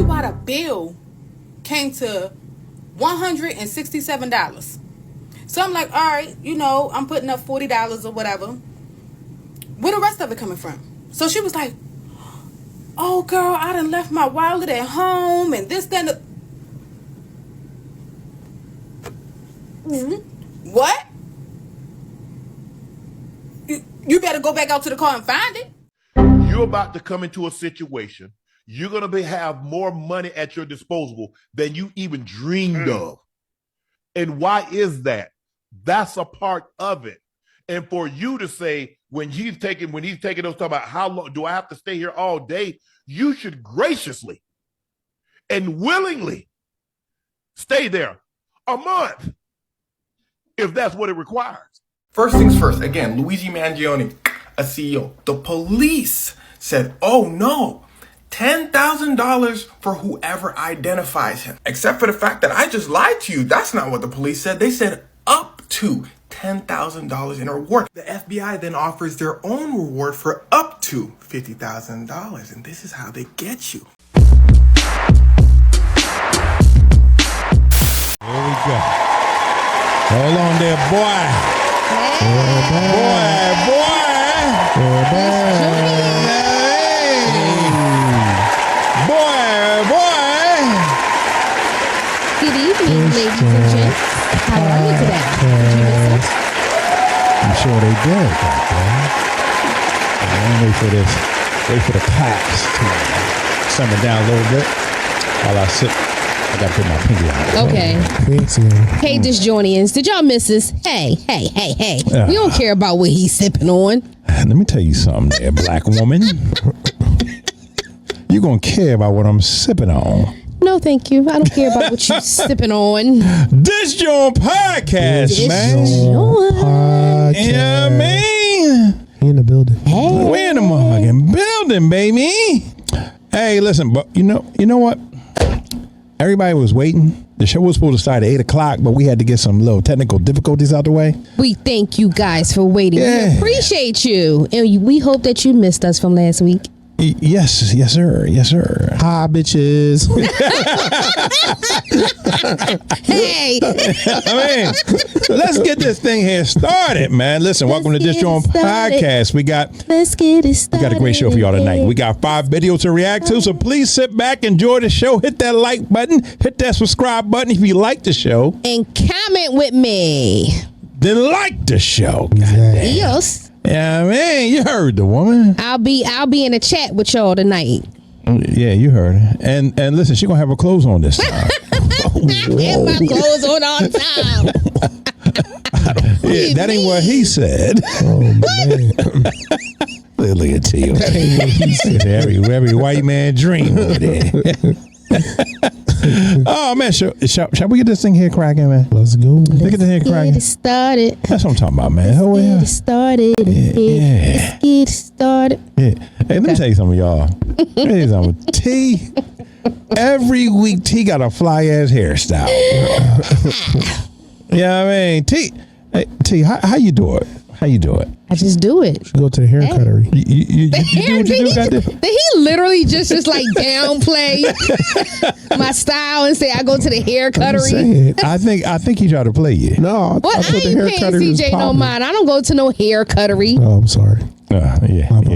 why the bill came to $167. So I'm like, all right, I'm putting up $40 or whatever. Where the rest of it coming from? So she was like, oh, girl, I done left my wallet at home and this, that, and what? You better go back out to the car and find it. You're about to come into a situation. You're going to have more money at your disposal than you even dreamed of. And why is that? That's a part of it. And for you to say, when he's taking those talking about how long do I have to stay here all day, you should graciously and willingly stay there a month if that's what it requires. First things first, again, Luigi Mangione, a CEO. The police said, oh no, $10,000 for whoever identifies him. Except for the fact that I just lied to you. That's not what the police said. They said up to $10,000 in a reward. The FBI then offers their own reward for up to $50,000. And this is how they get you. Here we go. Hold on there, boy. Good evening, ladies and gents. How are you today? Did you miss us? I'm sure they did. Wait for the claps to simmer down a little bit while I sit. I gotta put my pinky out. Okay. Hey, disjointians, did y'all miss us? Hey. We don't care about what he's sipping on. Let me tell you something there, black woman. You gonna care about what I'm sipping on. No, thank you. I don't care about what you're sipping on. This JAWN podcast, man. JAWN. You know what I mean? He in the building. Hey. We in the motherfucking building, baby. Hey, listen, but you know what? Everybody was waiting. The show was supposed to start at 8 o'clock, but we had to get some little technical difficulties out the way. We thank you guys for waiting. Yeah. We appreciate you. And we hope that you missed us from last week. Yes, sir. Hi, bitches. Hey. I mean, let's get this thing here started, man. Listen, welcome to this JAWN podcast. Let's get it started. We got a great show for y'all tonight. We got 5 videos to react to, so please sit back, enjoy the show, hit that like button, hit that subscribe button if you like the show. And comment with me. Then like the show. Yes. Yeah, man, you heard the woman. I'll be in a chat with y'all tonight. Yeah, you heard her. And listen, she gonna have her clothes on this time. I have my clothes on all the time. Yeah, that ain't what he said. Oh, man. Look at you. That ain't what he said. Every white man dream over there. Oh man, shall we get this thing here cracking, man? Let's go. Let's get this here cracking. Get it started. That's what I'm talking about, man. Get it started. Yeah. Let's get it started. Yeah. Hey, let me tell you something, y'all. Let me tell you something. T, every week T got a fly ass hairstyle. Yeah, I mean, T, how you do it? How you do it? I just do it. Go to the hair cuttery. You do what you do, goddamn. Did he literally just like downplay my style and say I go to the hair cuttery? I think he tried to play you. No, What? I ain't paying CJ no mind. I don't go to no hair cuttery. Oh, I'm sorry. Yeah. See, wasn't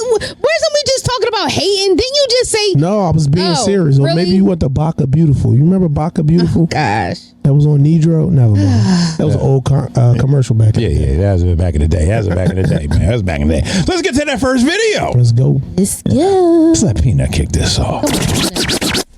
we just talking about hating? Didn't you just say? No, I was being serious. Or really? maybe you went to Baca Beautiful. You remember Baca Beautiful? Gosh. That was on Nidro? Never mind. That was an old commercial back in the day. Yeah, that was back in the day. That was back in the day, man. That was back in the day. So let's get to that first video. Let's go. Let's go. Let's let Peanut kick this off.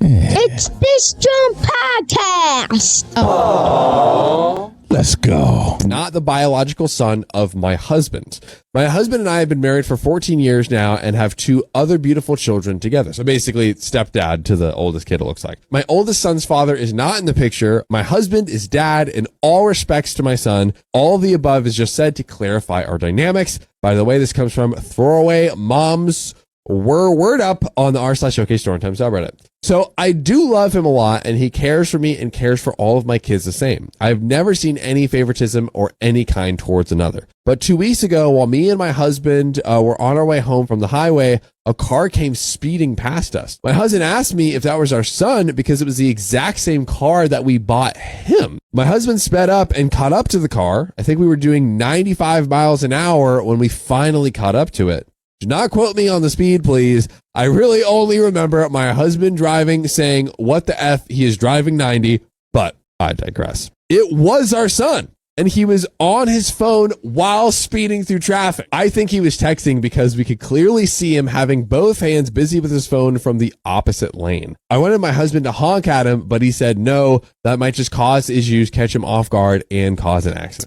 It's this JAWN podcast. Oh. Let's go. Not the biological son of my husband. My husband and I have been married for 14 years now and have 2 other beautiful children together. So basically, stepdad to the oldest kid, it looks like. My oldest son's father is not in the picture. My husband is dad in all respects to my son. All of the above is just said to clarify our dynamics. By the way, this comes from Throwaway Moms Word up on the r/showcase Storytime subreddit. So I do love him a lot, and he cares for me and cares for all of my kids the same. I've never seen any favoritism or any kind towards another. But 2 weeks ago, while me and my husband were on our way home from the highway, a car came speeding past us. My husband asked me if that was our son because it was the exact same car that we bought him. My husband sped up and caught up to the car. I think we were doing 95 miles an hour when we finally caught up to it. Do not quote me on the speed, please. I really only remember my husband driving, saying, "What the F, he is driving 90, but I digress. It was our son, and he was on his phone while speeding through traffic. I think he was texting because we could clearly see him having both hands busy with his phone from the opposite lane. I wanted my husband to honk at him, but he said no, that might just cause issues, catch him off guard, and cause an accident."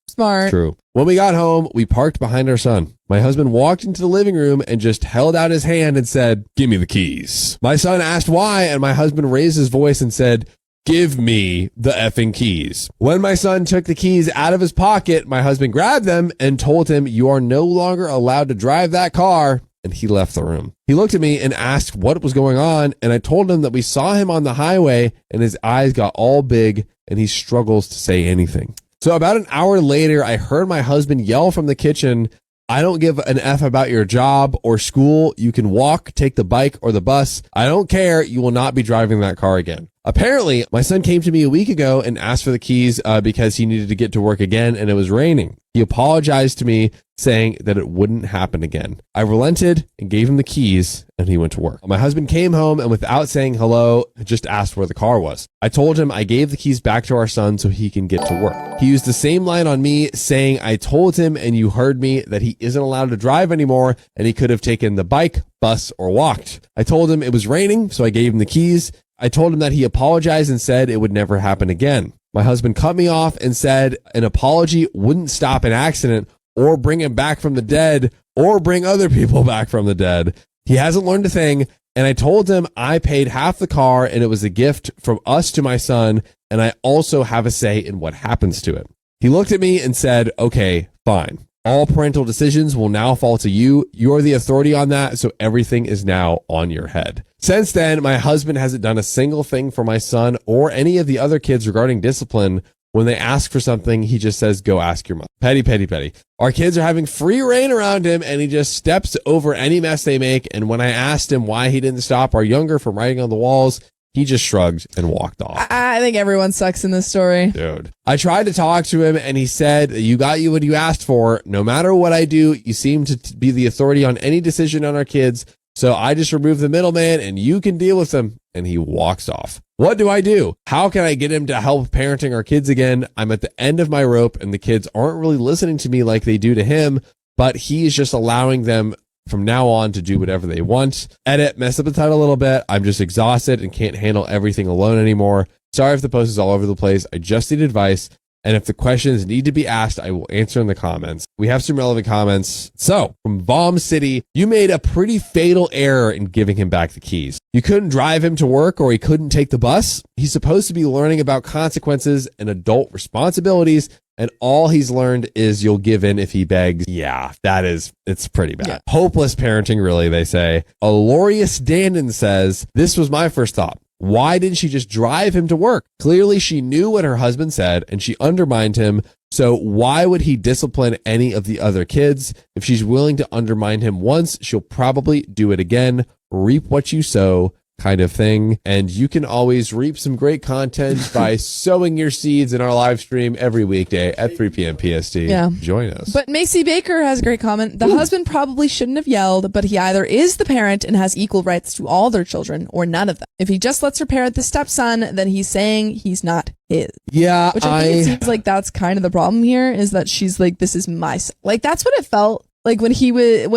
Smart. True. When we got home, we parked behind our son. My husband walked into the living room and just held out his hand and said, "Give me the keys." My son asked why, and my husband raised his voice and said, "Give me the effing keys." When my son took the keys out of his pocket, my husband grabbed them and told him, "You are no longer allowed to drive that car." And he left the room. He looked at me and asked what was going on, and I told him that we saw him on the highway and his eyes got all big and he struggles to say anything. So about an hour later, I heard my husband yell from the kitchen, "I don't give an F about your job or school. You can walk, take the bike or the bus. I don't care. You will not be driving that car again." Apparently, my son came to me a week ago and asked for the keys because he needed to get to work again and it was raining. He apologized to me, saying that it wouldn't happen again. I relented and gave him the keys and he went to work. My husband came home and without saying hello, just asked where the car was. I told him I gave the keys back to our son so he can get to work. He used the same line on me, saying, "I told him and you heard me that he isn't allowed to drive anymore and he could have taken the bike, bus, or walked." I told him it was raining, so I gave him the keys. I told him that he apologized and said it would never happen again. My husband cut me off and said an apology wouldn't stop an accident or bring him back from the dead or bring other people back from the dead. He hasn't learned a thing. And I told him I paid half the car and it was a gift from us to my son. And I also have a say in what happens to it. He looked at me and said, "Okay, fine. All parental decisions will now fall to you. You're the authority on that, so everything is now on your head." Since then, my husband hasn't done a single thing for my son or any of the other kids regarding discipline. When they ask for something, he just says, "Go ask your mom." Petty, petty, petty. Our kids are having free reign around him, and he just steps over any mess they make. And when I asked him why he didn't stop our younger from writing on the walls, he just shrugged and walked off. I think everyone sucks in this story. Dude. I tried to talk to him and he said, "You got you what you asked for. No matter what I do, you seem to be the authority on any decision on our kids. So I just remove the middleman and you can deal with them." And he walks off. What do I do? How can I get him to help parenting our kids again? I'm at the end of my rope and the kids aren't really listening to me like they do to him, but he's just allowing them from now on to do whatever they want. Edit, mess up the title a little bit. I'm just exhausted and can't handle everything alone anymore. Sorry if the post is all over the place. I just need advice. And if the questions need to be asked, I will answer in the comments. We have some relevant comments. So, from Bomb City, you made a pretty fatal error in giving him back the keys. You couldn't drive him to work or he couldn't take the bus. He's supposed to be learning about consequences and adult responsibilities. And all he's learned is you'll give in if he begs. Yeah, it's pretty bad. Yeah. Hopeless parenting, really, they say. Alorius Dandon says, "This was my first thought. Why didn't she just drive him to work? Clearly, she knew what her husband said and she undermined him. So why would he discipline any of the other kids? If she's willing to undermine him once, she'll probably do it again. Reap what you sow." Kind of thing. And you can always reap some great content by sowing your seeds in our live stream every weekday at 3 p.m. PST. Yeah. Join us. But Macy Baker has a great comment. The husband probably shouldn't have yelled, but he either is the parent and has equal rights to all their children or none of them. If he just lets her parent the stepson, then he's saying he's not his. Yeah. Which I think it seems like that's kind of the problem here, is that she's like, "This is my son." Like, that's what it felt like when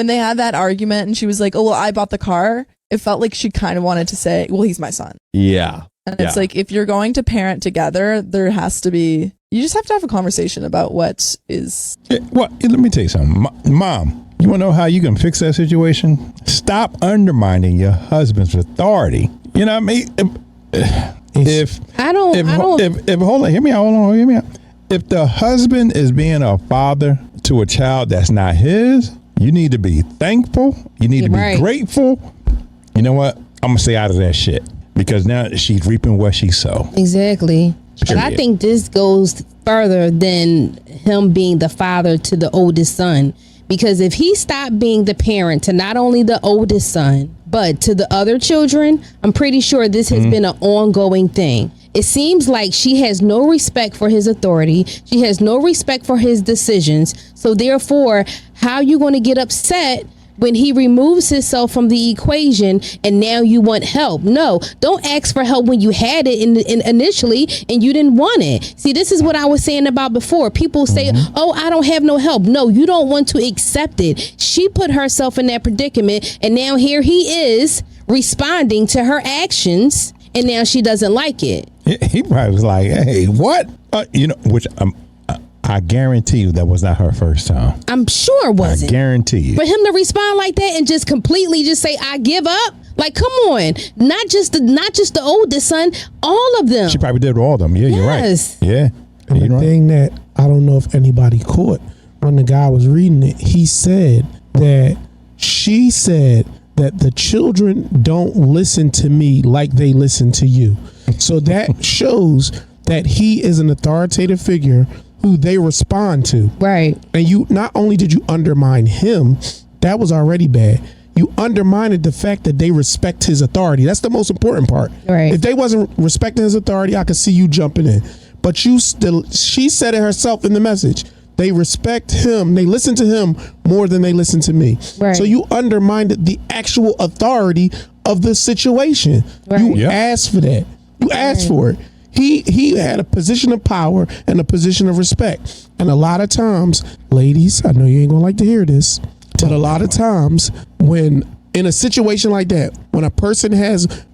they had that argument and she was like, "Oh, well, I bought the car." It felt like she kind of wanted to say, "Well, he's my son." Yeah. And it's like, if you're going to parent together, there has to be, you just have to have a conversation about what is. Well, let me tell you something. Mom, you want to know how you can fix that situation? Stop undermining your husband's authority. You know what I mean? Hold on, hear me out. If the husband is being a father to a child that's not his, You need to be thankful. You need to be grateful. You know what? I'm going to stay out of that shit because now she's reaping what she sowed. Exactly. But I think this goes further than him being the father to the oldest son. Because if he stopped being the parent to not only the oldest son, but to the other children, I'm pretty sure this has been an ongoing thing. It seems like she has no respect for his authority. She has no respect for his decisions. So therefore, how are you going to get upset when he removes himself from the equation and now you want help? No, don't ask for help when you had it in initially and you didn't want it. See, this is what I was saying about before. People say, oh, I don't have no help. No, you don't want to accept it. She put herself in that predicament and now here he is responding to her actions and now she doesn't like it. He probably was like, hey, what? Which I guarantee you that was not her first time. I'm sure it wasn't. I guarantee you. For him to respond like that and just completely just say, I give up. Like, come on. Not just the oldest son, all of them. She probably did all of them. Yeah, yes. You're right. Yeah. And the thing that I don't know if anybody caught when the guy was reading it, he said that she said that the children don't listen to me like they listen to you. So that shows that he is an authoritative figure who they respond to. Right. And you not only did you undermine him, that was already bad. You undermined the fact that they respect his authority. That's the most important part. Right. If they wasn't respecting his authority, I could see you jumping in. But she said it herself in the message. They respect him. They listen to him more than they listen to me. Right. So you undermined the actual authority of the situation. Right. You asked for that. You asked for it. He had a position of power and a position of respect. And a lot of times, ladies, I know you ain't gonna like to hear this, but a lot of times when in a situation like that, when a person has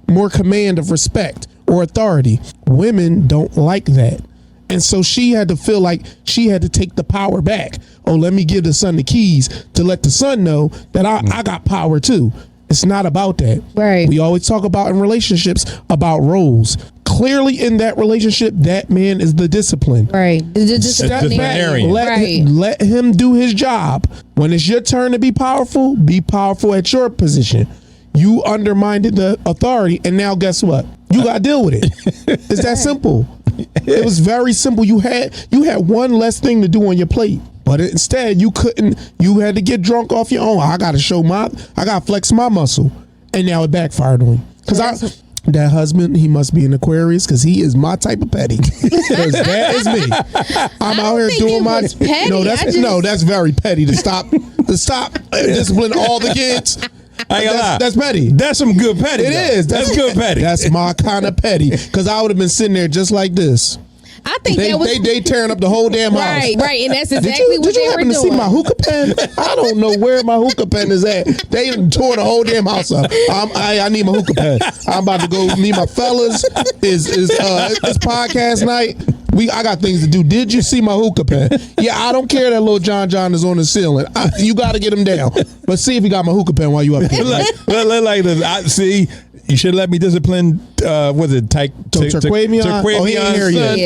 more command of respect or authority, women don't like that. And so she had to feel like she had to take the power back. Oh, let me give the son the keys to let the son know that I got power too. It's not about that. Right. We always talk about in relationships about roles. Clearly in that relationship, that man is the discipline. Right. Step back. Let him do his job. When it's your turn to be powerful at your position. You undermined the authority, and now guess what? You got to deal with it. It's that simple. It was very simple. You had one less thing to do on your plate. But instead, you couldn't. You had to get drunk off your own. I got to flex my muscle. And now it backfired on you. Because that husband, he must be an Aquarius because he is my type of petty. Because that is me. I'm out here doing my petty. That's very petty to stop disciplining all the kids. That's petty. That's some good petty. It is. That's good petty. That's my kind of petty. Because I would have been sitting there just like this. I think they tearing up the whole damn house. Right, and that's exactly what they were doing. Did you happen to see my hookah pen? I don't know where my hookah pen is at. They tore the whole damn house up. I need my hookah pen. I'm about to go meet my fellas. It's podcast night. I got things to do. Did you see my hookah pen? Yeah, I don't care that little John is on the ceiling. You got to get him down. But see if you got my hookah pen while you up there. See. You should let me discipline. Was it Turquemion? Oh, he ain't here yet.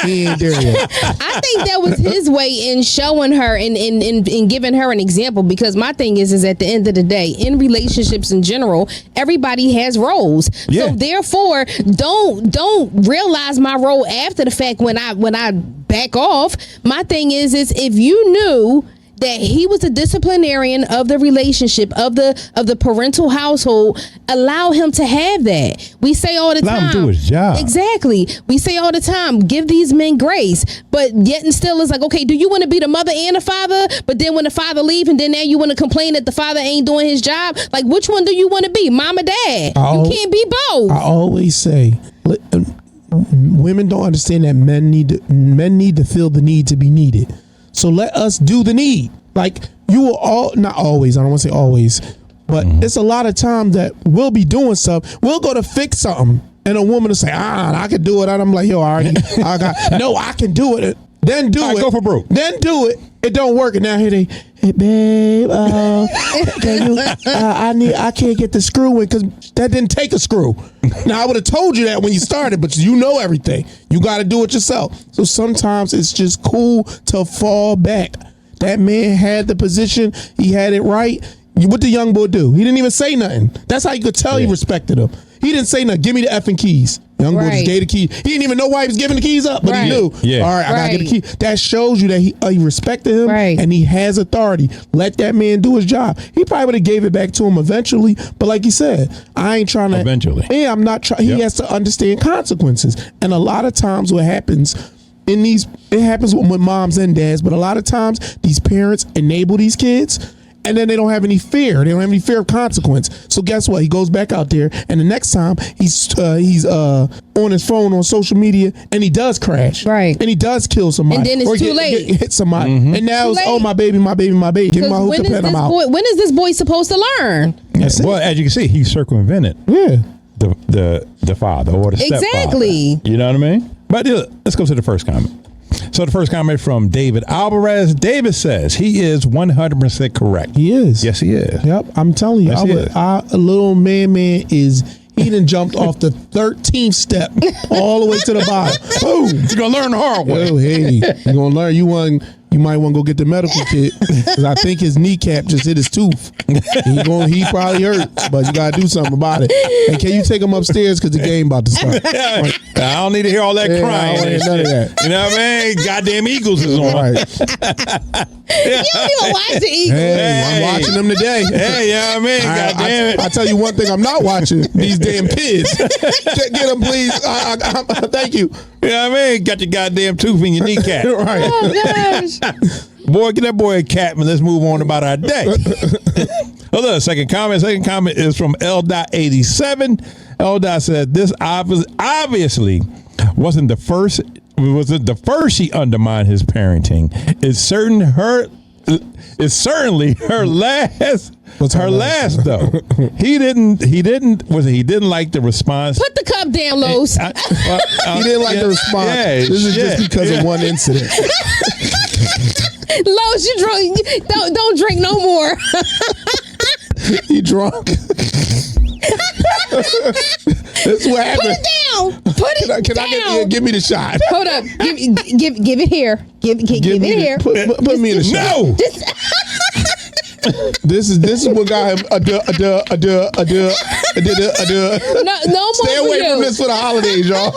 He ain't there yet. I think that was his way in showing her and in giving her an example. Because my thing is at the end of the day, in relationships in general, everybody has roles. Yeah. So therefore, don't realize my role after the fact when I back off. My thing is if you knew that he was a disciplinarian of the relationship, of the parental household, allow him to have that. We say all the time. Allow him to do his job. Exactly. We say all the time, give these men grace. But yet and still it's like, okay, do you want to be the mother and the father? But then when the father leaves and then now you want to complain that the father ain't doing his job? Like, which one do you want to be, mom or dad? You can't be both. I always say, women don't understand that men need to feel the need to be needed. So let us do the need. Like you will all, not always, I don't want to say always, but it's a lot of times that we'll be doing stuff. We'll go to fix something and a woman will say, I can do it. And I'm like, yo, I can do it. Then do it. Go for broke. Then do it. It don't work. And now here they, hey babe, I can't get the screw in because that didn't take a screw. Now I would have told you that when you started, but you know everything. You got to do it yourself. So sometimes it's just cool to fall back. That man had the position. He had it right. What the young boy do? He didn't even say nothing. That's how you could tell he respected him. He didn't say nothing. Give me the effing keys. Young boy just gave the key. He didn't even know why he was giving the keys up, but he knew. Yeah. All right, I gotta get the key. That shows you that he respected him and he has authority. Let that man do his job. He probably would have gave it back to him eventually, but like you said, I ain't trying to. Eventually. Yeah, I'm not trying. He has to understand consequences. And a lot of times what happens in these, it happens with moms and dads, but a lot of times these parents enable these kids. And then they don't have any fear. They don't have any fear of consequence. So guess what? He goes back out there, and the next time he's on his phone on social media, and he does crash, and he does kill somebody, and then it's too late. Hit somebody, and now it's my baby. Give me my hookah pen. I'm out. When is this boy supposed to learn? Well, as you can see, he circumvented. The father or the stepfather. Exactly. You know what I mean? But let's go to the first comment. So the first comment from David Alvarez. David says he is 100% correct. He is. Yes, he is. Yep, I'm telling you. A little man is. He done jumped off the 13th step all the way to the bottom. Boom! You're gonna learn the hard way. Oh, hey, you're gonna learn. You might want to go get the medical kit because I think his kneecap just hit his tooth. He probably hurt, but you gotta do something about it. And can you take him upstairs because the game about to start? I don't need to hear all that crying. I don't none of that. You know what I mean? Goddamn Eagles is on. You don't even watch the Eagles. Hey, I'm watching them today. Hey, you know what I mean? Goddamn it! I tell you one thing, I'm not watching these damn kids. Get them, please. Thank you. You know what I mean? Got your goddamn tooth in your kneecap. Right. Oh gosh. Boy, get that boy a cat, man. Let's move on about our day. Hold on, second comment. Second comment is from L.87. L. said, this obviously wasn't the first. Wasn't the first she undermined his parenting. It's certainly her last. What's her last though? He didn't like the response. Put the cup down, Los. He didn't like the response. Yeah, this is just because of one incident. Los, you drunk? Don't drink no more. You drunk? That's what happened. Put it down. Put it down. Can I give me the shot? Hold up. Give it here. Give it here. Put me in the shot. No. This is what got him No more. Stay away from this for the holidays, y'all.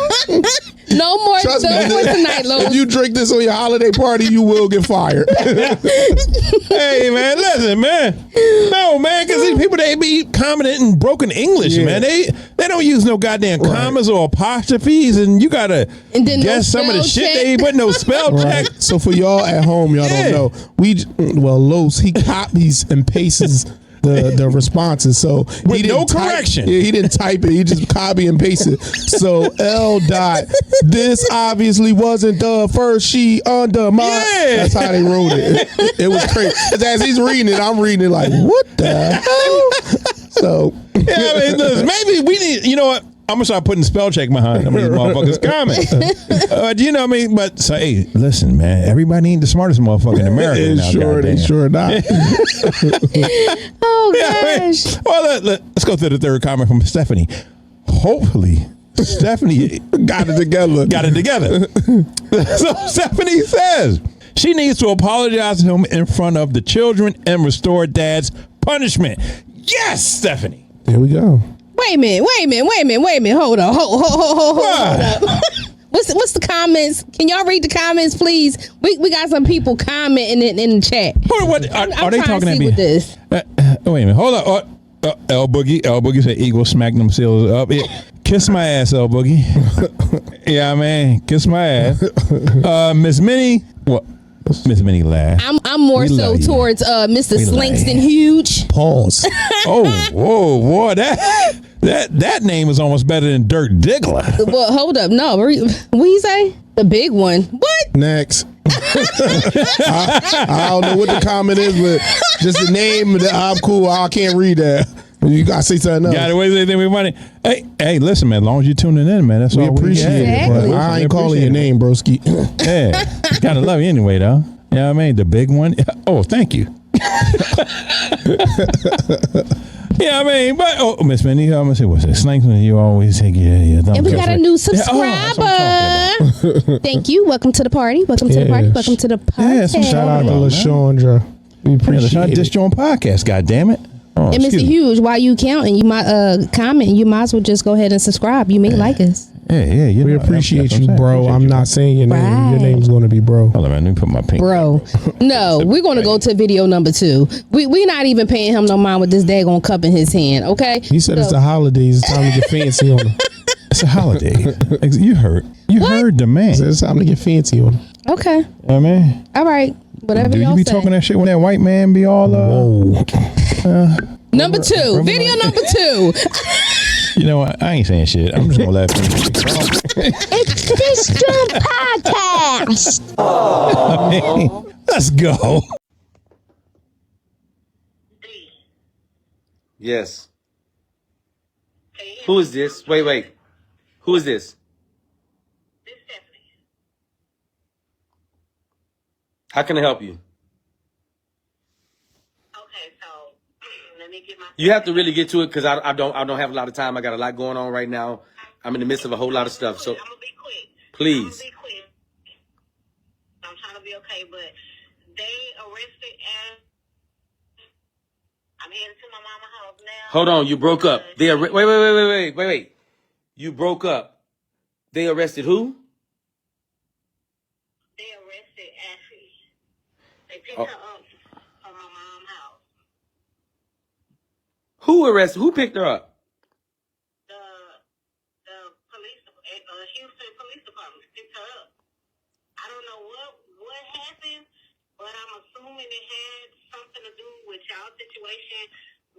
No more tonight, Los. If you drink this on your holiday party, you will get fired. Hey, man, listen, man. No, man, because these people, they be commenting in broken English, man. They don't use no goddamn commas or apostrophes, and you got to guess some of the shit they ain't put no spell check. So for y'all at home, y'all don't know. Los, he copies and pastes the responses. So with no correction. He didn't type it. He just copy and paste it. So L. This obviously wasn't the first she undermined. Yeah. That's how they wrote it. It was crazy. As he's reading it, I'm reading it like, what the hell? So maybe we need. You know what? I'm gonna start putting spell check behind some of these motherfuckers' comments. You know what I mean? But so, hey, listen, man. Everybody ain't the smartest motherfucker in America now. Sure not. Oh gosh. Well, let's go to the third comment from Stephanie. Hopefully, Stephanie got it together. So Stephanie says she needs to apologize to him in front of the children and restore dad's punishment. Yes, Stephanie. There we go. Wait a minute. Hold up. What's the comments? Can y'all read the comments, please? We got some people commenting in the chat. What are they talking at me? With this. Wait a minute. Hold up. L Boogie said Eagle smacked them seals up. Yeah. Kiss my ass, L Boogie. Yeah, man. Kiss my ass. Miss Minnie. What? Miss Minnie laugh. I'm more so towards Mr. Slinkston Huge. Pause. Oh, whoa, boy, that name is almost better than Dirk Diggler. Well, hold up, no, what you say? The big one. What? Next. I don't know what the comment is, but just the name. I'm cool. I can't read that. You gotta say something else. Got to wait anything we money. Hey, listen, man. As long as you're tuning in, man, that's all we appreciate. Exactly. But I ain't calling your name, broski. Yeah, gotta love you anyway, though. You know what I mean? The big one. Oh, thank you. Yeah, I mean, but Miss Minnie, I'm gonna say what's it? Snakes when you always take your thumbs. And we got a new subscriber. Thank you. Welcome to the party. Welcome to the party. Welcome to the party. Yeah, Shout out to LaShondra. We appreciate it. Disc Joint Podcast, goddammit. Oh, And Mr. Hughes, while you counting, you might comment. You might as well just go ahead and subscribe. You may like us. Yeah. We appreciate you, bro. I'm not saying your name. Right. Your name's going to be bro. Hold on, man. Let me put my pink. Bro, no, we're going to go to video number 2. We not even paying him no mind with this daggone cup in his hand, okay? He said it's the holidays. It's time to get fancy on him. It's a holiday. You heard the man. It's time to get fancy on him. Okay. You know what I mean? All right. Whatever Do y'all you be say. talking that shit when that white man be all Whoa. Number 2. Video number 2. You know what? I ain't saying shit. I'm just gonna laugh. It's this podcast. Let's go. Yes. Who is this? Wait. Who is this? This Stephanie. How can I help you? Okay, so let me get my. You have to really get to it because I don't have a lot of time. I got a lot going on right now. I'm in the midst of a whole lot of stuff. So I'm gonna be quick. please. I'm gonna be quick. I'm trying to be okay, but they arrested and I'm headed to my mama's house now. Hold on, you broke up. Wait. You broke up. They arrested who? They arrested Ashley. They picked Oh. her up from my mom's house. Who arrested? Who picked her up? The police, Houston Police Department picked her up. I don't know what happened, but I'm assuming it had something to do with y'all situation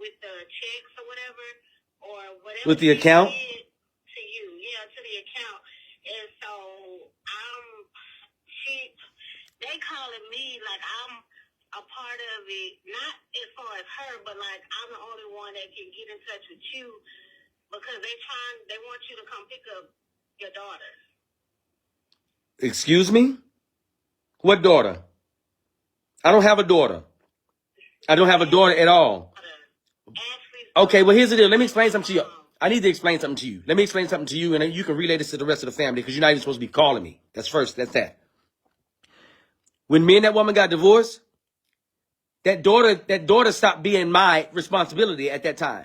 with the checks or whatever, or whatever. With the account? To you, yeah, to the account. And so they calling me like I'm a part of it, not as far as her, but like I'm the only one that can get in touch with you because they want you to come pick up your daughter. Excuse me? What daughter? I don't have a daughter. I don't have a daughter at all. Okay, well, here's the deal. Let me explain something to you. I need to explain something to you. Let me explain something to you, and then you can relay this to the rest of the family because you're not even supposed to be calling me. That's that. When me and that woman got divorced, that daughter stopped being my responsibility at that time.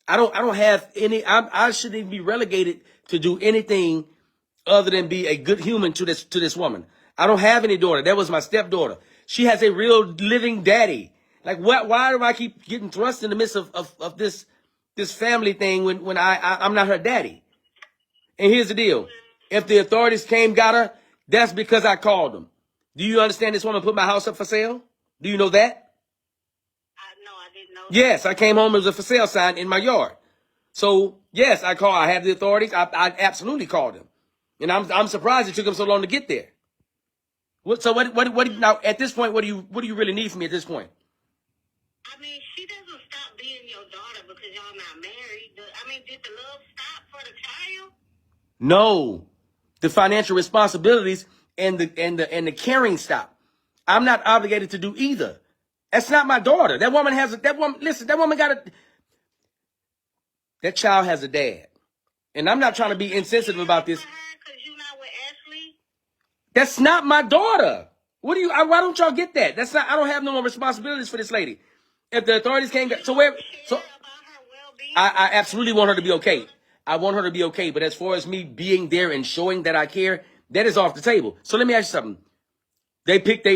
I don't have any. I shouldn't even be relegated to do anything other than be a good human to this woman. I don't have any daughter. That was my stepdaughter. She has a real living daddy. Like why do I keep getting thrust in the midst of this family thing when I'm not her daddy? And here's the deal. If the authorities got her, that's because I called them. Do you understand this woman put my house up for sale? Do you know that? No, I didn't know. Yes, I came home, there was a for sale sign in my yard. So yes, I have the authorities. I absolutely called them. And I'm surprised it took them so long to get there. What now at this point, what do you really need from me at this point? I mean, she doesn't stop being your daughter because y'all not married. Did the love stop for the child? No. The financial responsibilities and the caring stop. I'm not obligated to do either. That's not my daughter. That woman that child has a dad. And I'm not trying to be insensitive about this. That's not my daughter. Why don't y'all get that? I don't have no more responsibilities for this lady. If the authorities I absolutely want her to be okay. I want her to be okay. But as far as me being there and showing that I care, that is off the table. So let me ask you something. They picked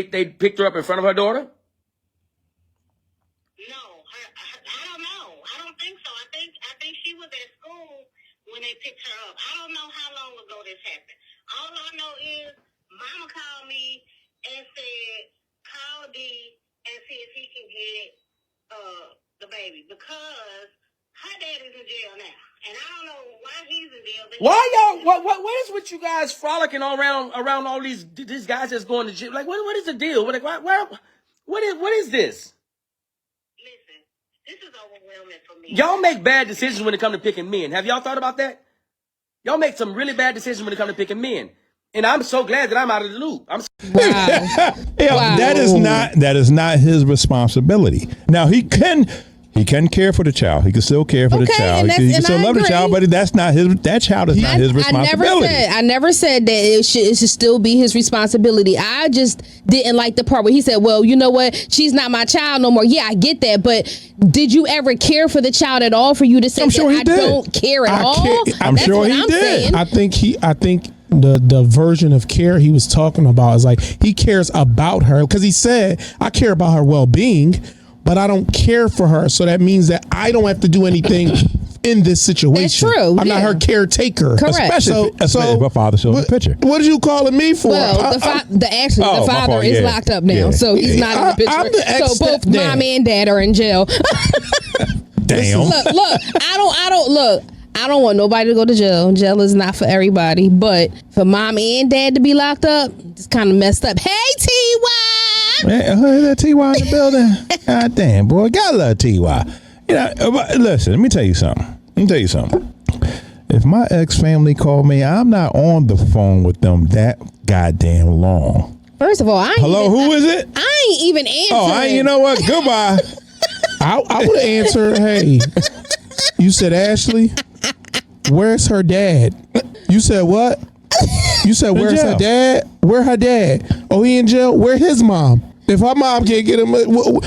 her up in front of her daughter? No, I don't know. I don't think so. I think she was at school when they picked her up. I don't know how long ago this happened. All I know is Mama called me and said, call D and see if he can get the baby because her daddy's in jail now. And I don't know why he's in jail. Why y'all? What is with you guys frolicking around all these guys that's going to jail? Like, what is the deal? What is this? Listen, this is overwhelming for me. Y'all make bad decisions when it comes to picking men. Have y'all thought about that? Y'all make some really bad decisions when it comes to picking men. And I'm so glad that I'm out of the loop. Wow. That is not his responsibility. Now he can He can care for the child. He can still care for the child. He can still love the child, but that's not his. That child is not his responsibility. I never said that it should still be his responsibility. I just didn't like the part where he said, "Well, you know what? She's not my child no more." Yeah, I get that, but did you ever care for the child at all for you to say I don't care at all? I'm sure he did. I think the version of care he was talking about is like he cares about her because he said, "I care about her well-being, but I don't care for her." So that means that I don't have to do anything in this situation. That's true. I'm not her caretaker. Correct. Especially if my father shows the picture. What are you calling me for? Well, the father is locked up now, so he's not in the picture. I'm the so both mom and dad are in jail. Damn. Look, I don't want nobody to go to jail. Jail is not for everybody, but for mom and dad to be locked up, it's kind of messed up. Hey, T.Y. Hey, that T.Y. in the building. God damn, boy. Gotta love T.Y. You know, listen, let me tell you something. If my ex-family called me, I'm not on the phone with them that goddamn long. First of all, who is it? I ain't even answering. Oh, you know what? Goodbye. I would have answered, hey, you said Ashley? Where's her dad? You said what? You said where's her dad? Where her dad? Oh, he in jail? Where his mom? If her mom can't get him,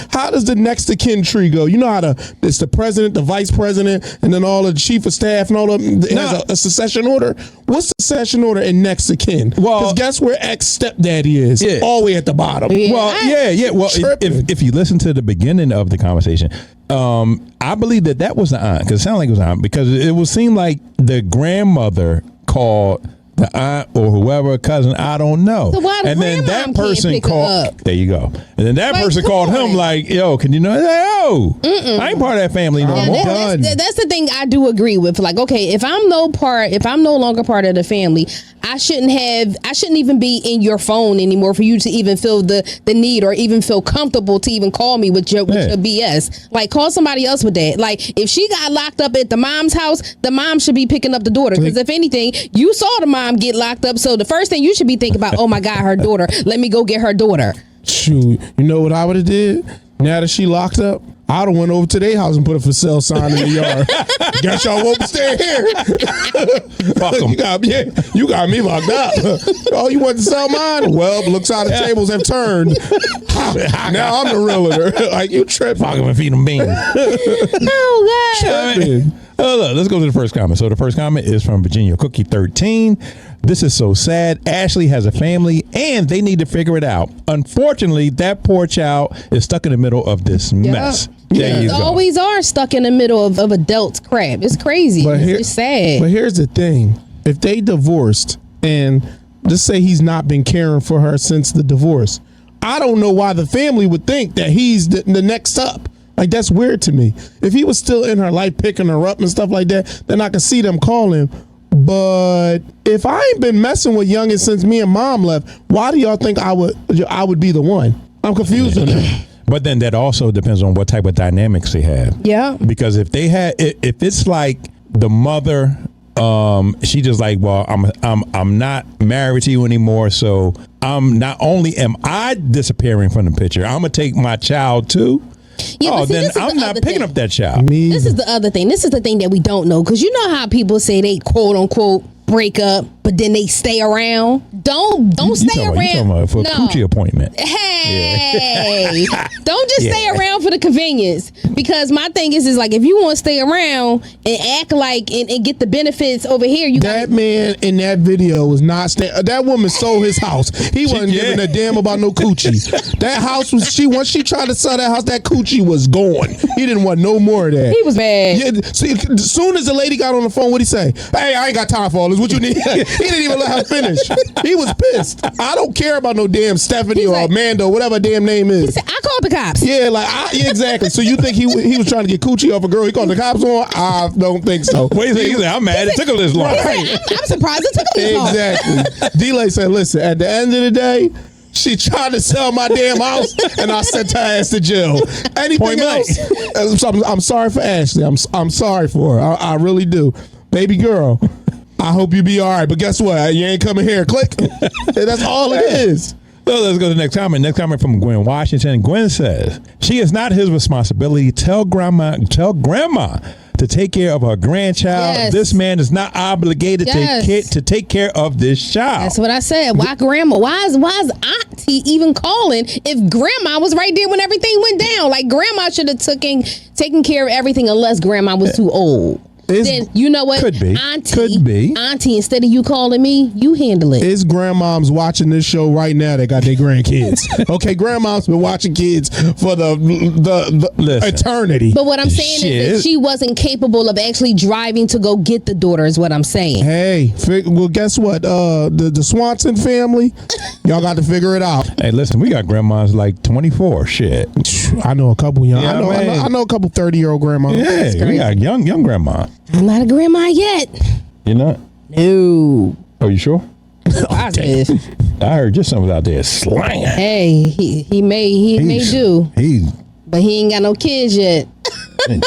how does the next of kin tree go? You know how it's the president, the vice president, and then all the chief of staff and all of them. It has a succession order. What's the succession order in next of kin? Well, because guess where ex-stepdaddy is? Yeah. All the way at the bottom. Yeah. Well, if you listen to the beginning of the conversation, I believe that was the aunt, because it sounded like it was the aunt, because it would seem like the grandmother called the aunt or whoever, cousin, I don't know. So why and then that person called. There you go. And then that person called him like, "Yo, can you know? Yo, I ain't part of that family no more." That's the thing I do agree with. Like, okay, if I'm no longer part of the family, I shouldn't even be in your phone anymore for you to even feel the need or even feel comfortable to even call me with your BS. Like, call somebody else with that. Like, if she got locked up at the mom's house, the mom should be picking up the daughter. Because if anything, you saw the mom get locked up, so the first thing you should be thinking about, oh my God, her daughter. Let me go get her daughter. Shoot, you know what I would have did? Now that she locked up, I'd have went over to their house and put a for sale sign in the yard. Guess y'all won't stay here. Fuck them. You got me locked up. Oh, you want to sell mine? Well, looks how the tables have turned. Now I'm the realtor. Like, you tripping. Fuck them and feed them beans. Oh, God. Tripping. Look, let's go to the first comment. So the first comment is from Virginia Cookie 13. This is so sad. Ashley has a family and they need to figure it out. Unfortunately, that poor child is stuck in the middle of this mess. They always are stuck in the middle of adults crap. It's crazy. It's sad. But here's the thing. If they divorced and just say he's not been caring for her since the divorce, I don't know why the family would think that he's the next up. Like, that's weird to me. If he was still in her life picking her up and stuff like that, then I could see them calling. But if I ain't been messing with youngin since me and mom left, why do y'all think I would be the one? I'm confused on that. But then that also depends on what type of dynamics they have. Yeah. Because if it's like the mother, she just like, well, I'm not married to you anymore, so not only am I disappearing from the picture, I'm gonna take my child too. Yeah, then I'm not picking up that child. This is the other thing. This is the thing that we don't know, because you know how people say they quote unquote break up, but then they stay around. Don't stay around. You talking about for a coochie appointment? Hey, don't just stay around for the convenience. Because my thing is like, if you want to stay around and act like and get the benefits over here, that man in that video was not staying. That woman sold his house. He wasn't giving a damn about no coochie. That house was once she tried to sell that house, that coochie was gone. He didn't want no more of that. He was mad. Yeah, see, as soon as the lady got on the phone, what'd he say? Hey, I ain't got time for all this. What you need? He didn't even let her finish. He was pissed. I don't care about no damn Stephanie or Amanda, whatever damn name is. He said, I called the cops. Yeah, exactly. So you think he was trying to get coochie off a girl? He called the cops on? I don't think so. Wait a second. He said, I'm mad. It took him this long. I'm surprised it took him this long. Exactly. D-Lay said, listen, at the end of the day, she tried to sell my damn house, and I sent her ass to jail. Anything else? I'm sorry for Ashley. I'm sorry for her. I really do. Baby girl, I hope you be all right. But guess what? You ain't coming here. Click. That's all it is. So let's go to the next comment. Next comment from Gwen Washington. Gwen says, she is not his responsibility. Tell grandma to take care of her grandchild. Yes. This man is not obligated to take care of this child. That's what I said. Why grandma? Why is auntie even calling if grandma was right there when everything went down? Like, grandma should have taken care of everything unless grandma was too old. Then you know what? Could be. Auntie, instead of you calling me, you handle it. His grandmoms watching this show right now. They got their grandkids. Okay, grandmoms been watching kids for the eternity. But what I'm saying is that she wasn't capable of actually driving to go get the daughter. Is what I'm saying. Hey, well, guess what? The Swanson family, y'all got to figure it out. Hey, listen, we got grandmas like 24. Shit, I know a couple young. Yeah, I know a couple 30-year-old grandmas. Yeah, we got young grandma. I'm not a grandma yet. You're not? No. Are you sure? Positive. I heard just something out there slanging. Hey, he may do. But he ain't got no kids yet.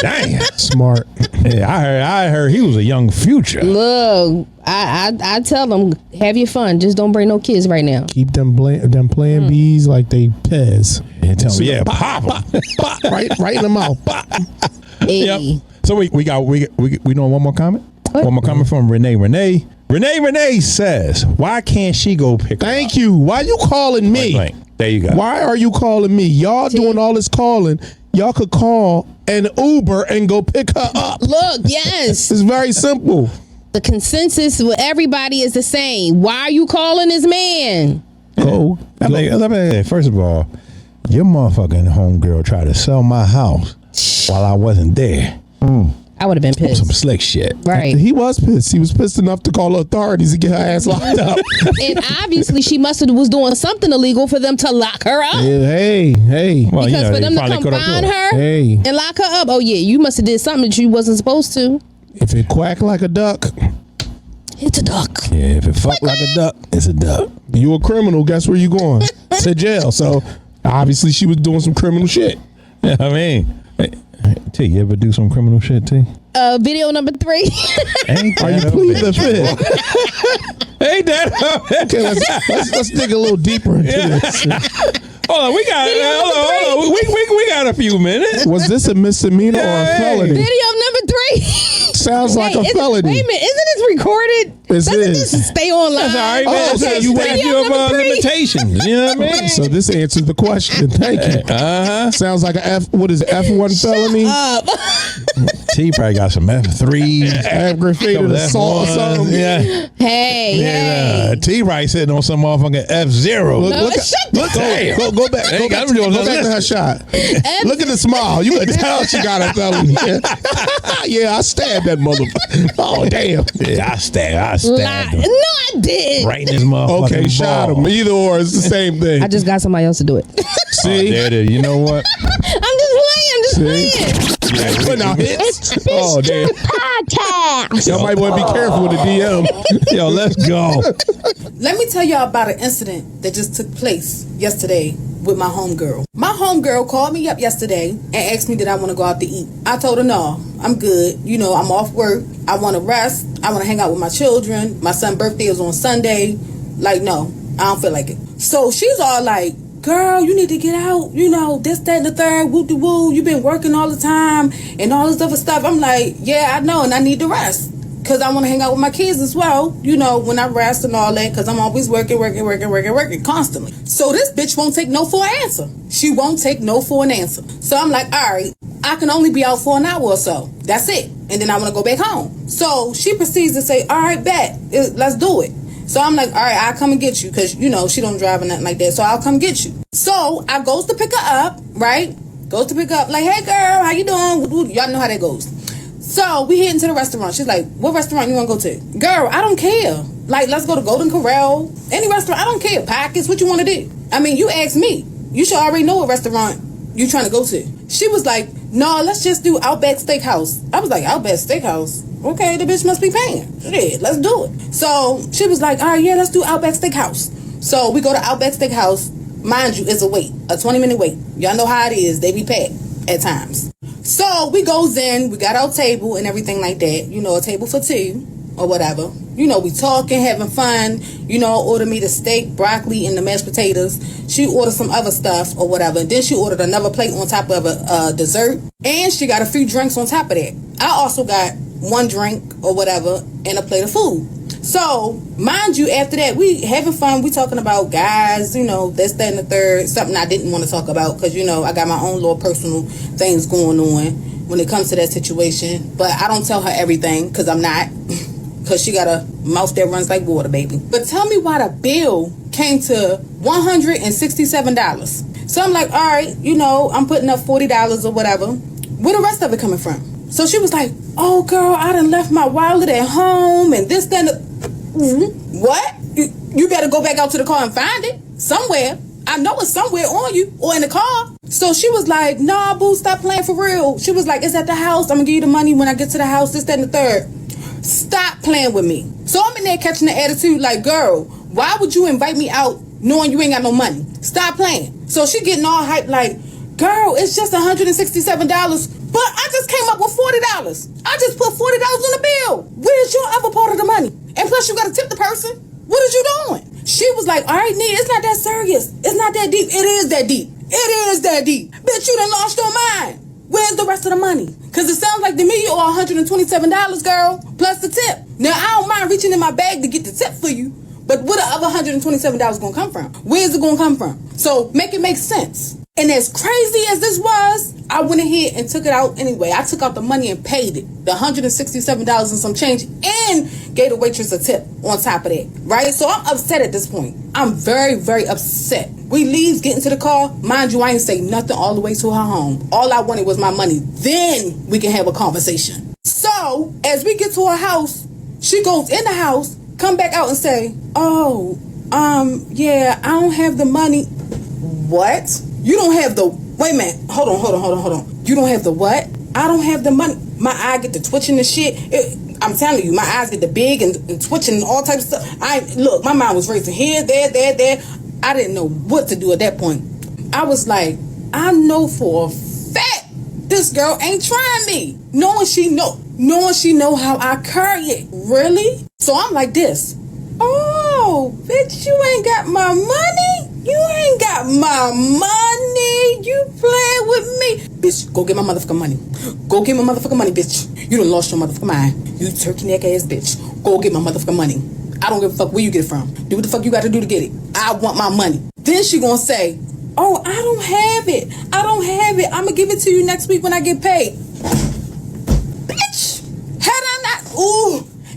Dang. Smart. Yeah, I heard he was a young future. Look, I tell them, have your fun. Just don't bring no kids right now. Keep them playing bees like they Pez. And tell me, pop them. right in the mouth. Hey. Yep. So we know one more comment? What? One more comment from Renee. Renee says, why can't she go pick her Thank up? you. Why you calling me? Right. There you go. Why are you calling me? Y'all doing all this calling. Y'all could call an Uber and go pick her up. Look, yes. It's very simple. The consensus with everybody is the same. Why are you calling this man? Go. First of all, your motherfucking homegirl tried to sell my house while I wasn't there. I would have been pissed. Some slick shit. Right. He was pissed. He was pissed enough to call authorities and get her ass locked up. And obviously she was doing something illegal for them to lock her up. Yeah, hey. Well, Because for them to come find her and lock her up, oh yeah, you must have did something that you wasn't supposed to. If it quack like a duck, it's a duck. Yeah, if it fuck like a duck, it's a duck. You a criminal, guess where you going? To jail. So obviously she was doing some criminal shit. Yeah, I mean, T, you ever do some criminal shit, T? Video number 3. Are you pleading the fifth? Ain't that? Okay, let's dig a little deeper into this. Hold on, we got a few minutes. Was this a misdemeanor or a felony? Video number 3. Sounds like a felony. Wait a minute, isn't this recorded? Doesn't this stay online? That's all right, man. Oh, So okay, you waive your limitations. You know what I mean? So this answers the question. Thank you. Sounds like a F1 felony? Up. T probably got some F3s. Aggravated assault or something. Yeah. Hey. T right sitting on some motherfucking F0. Go back to her shot. Look at the smile. You can tell she got a felony. Yeah, I stabbed that motherfucker. Oh, damn. Yeah, I stabbed him. No, I did. Right in his motherfucking Okay, shot him. Either or, it's the same thing. I just got somebody else to do it. See? There it is. You know what? I'm just playing. Putting out hits. Oh, damn. Podcast. Y'all might want to be careful with the DM. Yo, let's go. Let me tell y'all about an incident that just took place yesterday with my homegirl. My homegirl called me up yesterday and asked me did I want to go out to eat. I told her no, I'm good. You know, I'm off work. I want to rest. I want to hang out with my children. My son's birthday is on Sunday. Like, no, I don't feel like it. So she's all like, girl, you need to get out, you know, this, that, and the third, woo-de-woo, you've been working all the time, and all this other stuff. I'm like, yeah, I know, and I need to rest, because I want to hang out with my kids as well, you know, when I rest and all that, because I'm always working constantly. So this bitch won't take no for an answer. She won't take no for an answer. So I'm like, all right, I can only be out for an hour or so. That's it. And then I want to go back home. So she proceeds to say, all right, bet, let's do it. So I'm like, all right, I'll come and get you, because, you know, she don't drive or nothing like that, so I'll come get you. So I goes to pick her up, right? Goes to pick her up, like, hey, girl, how you doing? Y'all know how that goes. So we heading to the restaurant. She's like, what restaurant you want to go to? Girl, I don't care. Like, let's go to Golden Corral. Any restaurant, I don't care. Pockets, what you want to do? I mean, you asked me. You should already know what restaurant you trying to go to. She was like, no, let's just do Outback Steakhouse. I was like, Outback Steakhouse? Okay, the bitch must be paying. Shit, let's do it. So she was like, all right, yeah, let's do Outback Steakhouse. So we go to Outback Steakhouse. Mind you, it's a wait, a 20-minute wait. Y'all know how it is. They be packed at times. So we goes in, we got our table and everything like that. You know, a table for two. or whatever. You know, we talking, having fun. You know, ordered me the steak, broccoli, and the mashed potatoes. She ordered some other stuff or whatever. And then she ordered another plate on top of a dessert. And she got a few drinks on top of that. I also got one drink or whatever and a plate of food. So, mind you, after that, we having fun. We talking about guys, you know, this, that, and the third. Something I didn't want to talk about because, you know, I got my own little personal things going on when it comes to that situation. But I don't tell her everything because I'm not. Because she got a mouth that runs like water, baby. But tell me why the bill came to $167. So I'm like, all right, you know, I'm putting up $40 or whatever. Where the rest of it coming from? So she was like, oh, girl, I done left my wallet at home and this, that, and what? You better go back out to the car and find it somewhere. I know it's somewhere on you or in the car. So she was like, nah, boo, stop playing for real. She was like, it's at the house. I'm going to give you the money when I get to the house, this, that, and the third. Stop playing with me. So I'm in there catching the attitude like, girl, why would you invite me out knowing you ain't got no money? Stop playing. So she getting all hyped like, girl, it's just $167. But I just came up with $40. I just put $40 on the bill. Where's your other part of the money? And plus you got to tip the person. What is you doing? She was like, all right, Nee, it's not that serious. It's not that deep. It is that deep. It is that deep. Bitch, you done lost your mind. Where's the rest of the money? Because it sounds like to me you owe $127, girl, plus the tip. Now, I don't mind reaching in my bag to get the tip for you, but where the other $127 going to come from? Where's it going to come from? So make it make sense. And as crazy as this was, I went ahead and took it out anyway. I took out the money and paid it, the $167 and some change, and gave the waitress a tip on top of that, right? So I'm upset at this point. I'm very, very upset. We leave, get into the car. Mind you, I ain't say nothing all the way to her home. All I wanted was my money. Then we can have a conversation. So as we get to her house, she goes in the house, come back out and say, oh, yeah, I don't have the money. What? You don't have the, wait a minute, hold on. You don't have the what? I don't have the money. My eye get to twitching and shit. I'm telling you, my eyes get the big and twitching and all types of stuff. Look, my mind was racing here, there. I didn't know what to do at that point. I was like, I know for a fact this girl ain't trying me. Knowing she know how I carry it. Really? So I'm like this. Oh, bitch, you ain't got my money? You ain't got my money. You playing with me. Bitch, go get my motherfucking money. Go get my motherfucking money, bitch. You done lost your motherfucking mind. You turkey neck ass bitch. Go get my motherfucking money. I don't give a fuck where you get it from. Do what the fuck you got to do to get it. I want my money. Then she gonna say, oh, I don't have it. I'm gonna give it to you next week when I get paid. Bitch,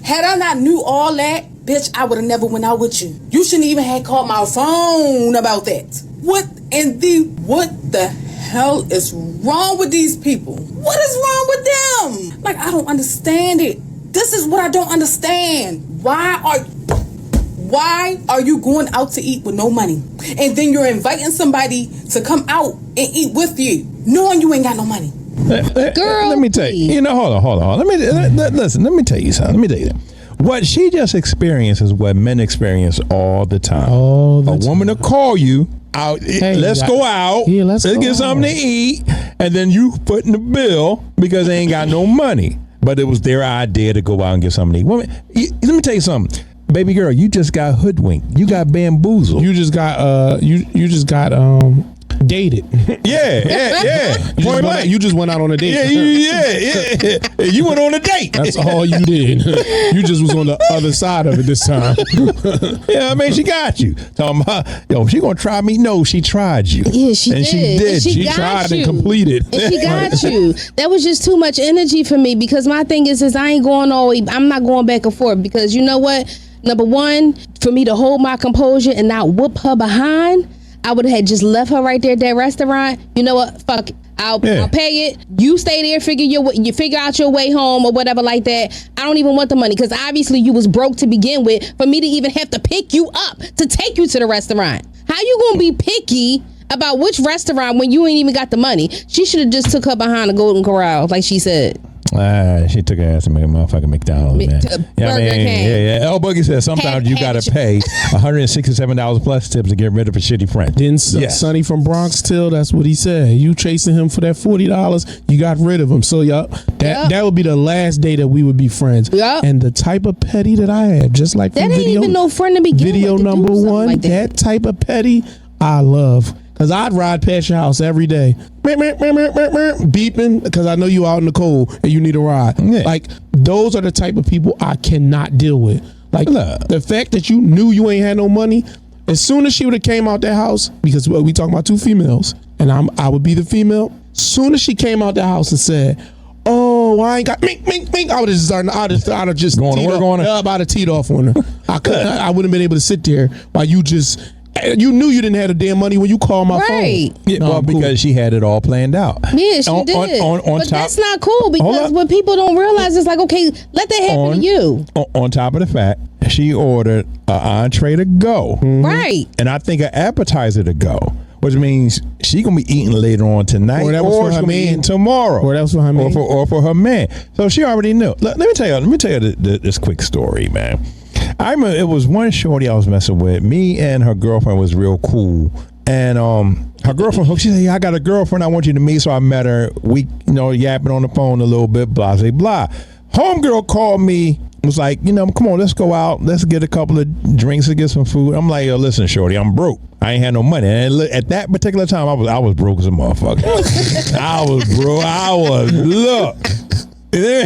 had I not knew all that, bitch, I would have never went out with you. You shouldn't even have called my phone about that. What the hell is wrong with these people? What is wrong with them? Like, I don't understand it. This is what I don't understand. Why are you going out to eat with no money? And then you're inviting somebody to come out and eat with you, knowing you ain't got no money. Girl, let me tell you. Hold on. Let me tell you something. Let me tell you that. What she just experienced is what men experience all the time. A woman will call you out. Hey, let's go out. Yeah, let's get something to eat. And then you putting the bill because they ain't got no money. But it was their idea to go out and get something to eat. Let me tell you something. Baby girl, you just got hoodwinked. You got bamboozled. You just got dated. Yeah. You just went out on a date. Yeah. You went on a date. That's all you did. You just was on the other side of it this time. Yeah, I mean, she got you. Talking about, she gonna try me? No, she tried you. Yeah, she did. She did. And she tried and completed. And she got you. That was just too much energy for me because my thing is I ain't going I'm not going back and forth because you know what? Number one, for me to hold my composure and not whoop her behind, I would have just left her right there at that restaurant. You know what? Fuck it. I'll pay it. You stay there, figure out your way home or whatever like that. I don't even want the money because obviously you was broke to begin with for me to even have to pick you up to take you to the restaurant. How you gonna be picky about which restaurant when you ain't even got the money? She should have just took her behind the Golden Corral like she said. She took her ass to make a motherfucking McDonald's, man. Burger King. Yeah. El Boogie says sometimes you gotta pay $167 plus tips to get rid of a shitty friend. Then Sonny from Bronx Till, that's what he said. You chasing him for that $40, you got rid of him. So that would be the last day that we would be friends. Yep. And the type of petty that I have, just like that from ain't video, even no friend to begin video with, number one, like that type of petty I love. Cause I'd ride past your house every day, beeping, because I know you out in the cold and you need a ride. Yeah. Like those are the type of people I cannot deal with. Like the fact that you knew you ain't had no money, as soon as she would have came out that house, because we talking about two females, and I would be the female. Soon as she came out the house and said, "Oh, I ain't got mink," I would have started. I'd have just going to work on her. I'd have teed off on her. I wouldn't have been able to sit there while you just. You knew you didn't have the damn money when you called my phone. Yeah, well, because she had it all planned out. Yeah, she did. On but top, that's not cool, because what people don't realize is like, okay, let that happen to you. On top of the fact, she ordered an entree to go. Right. And I think an appetizer to go. Which means she gonna be eating later on tonight, or she's gonna be eating tomorrow, or that was for her man, or for her man. So she already knew. Let me tell you this quick story, man. I remember it was one shorty I was messing with. Me and her girlfriend was real cool, and her girlfriend, she said, "Yeah, I got a girlfriend I want you to meet." So I met her. We, yapping on the phone a little bit, blah blah blah. Homegirl called me. Was like, come on, let's go out. Let's get a couple of drinks and get some food. I'm like, yo, listen, shorty, I'm broke. I ain't had no money. And at that particular time, I was broke as a motherfucker. I was broke. Look.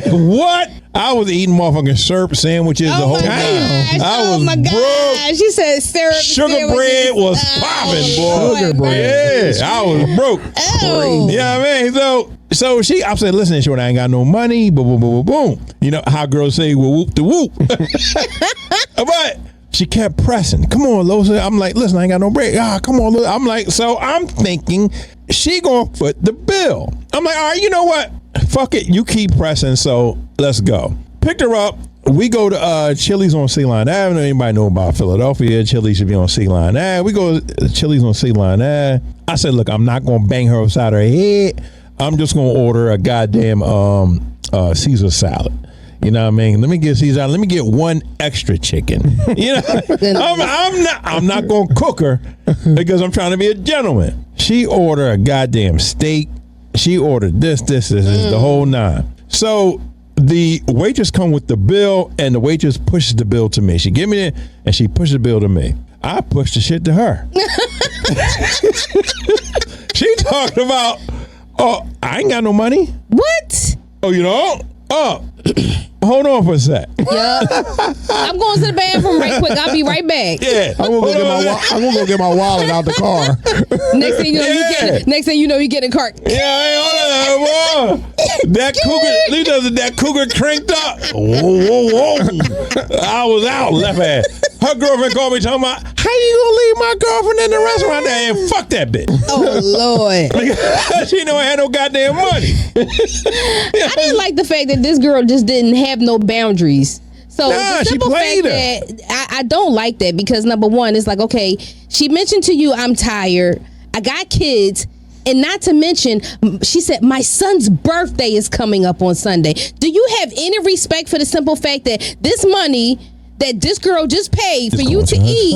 What? I was eating motherfucking syrup sandwiches the whole time. I was broke. She said syrup Sugar bread was popping, boy. Sugar bread. Yeah, I was broke. Oh. You know what I mean? So I said, listen, short, I ain't got no money. Boom, boom, boom, boom, boom. You know how girls say, well, whoop the whoop. But she kept pressing. Come on, Losa. I'm like, listen, I ain't got no break. Come on, Losa. I'm like, so I'm thinking she gonna foot the bill. I'm like, all right, you know what? Fuck it. You keep pressing, so let's go. Picked her up. We go to Chili's on Sea Line Avenue. Anybody know about Philadelphia? Chili's should be on Sea Line Ave. We go to Chili's on Sea Line Ave. I said, look, I'm not gonna bang her upside her head. I'm just gonna order a goddamn Caesar salad. You know what I mean? Let me get Caesar. Let me get one extra chicken. You know, I'm not gonna cook her because I'm trying to be a gentleman. She ordered a goddamn steak. She ordered this, the whole nine. So the waitress come with the bill, and the waitress pushes the bill to me. She give me it, and she pushes the bill to me. I pushed the shit to her. She talked about, oh, I ain't got no money. What? Oh, you don't? Oh, hold on for a sec. Yeah. I'm going to the bathroom right quick. I'll be right back. Yeah. I'm gonna go get my wallet out the car. Next thing you know, you get in a cart. Yeah, hold on. That cougar cranked up. Whoa. I was out, left hand. Her girlfriend called me talking about, how you gonna leave my girlfriend in the restaurant there and fuck that bitch? Oh, Lord. She know I had no goddamn money. I didn't like the fact that this girl just didn't have no boundaries. So the simple fact that I don't like that, because number one, it's like, okay, she mentioned to you, I'm tired, I got kids, and not to mention, she said, my son's birthday is coming up on Sunday. Do you have any respect for the simple fact that this money that this girl just paid for you to eat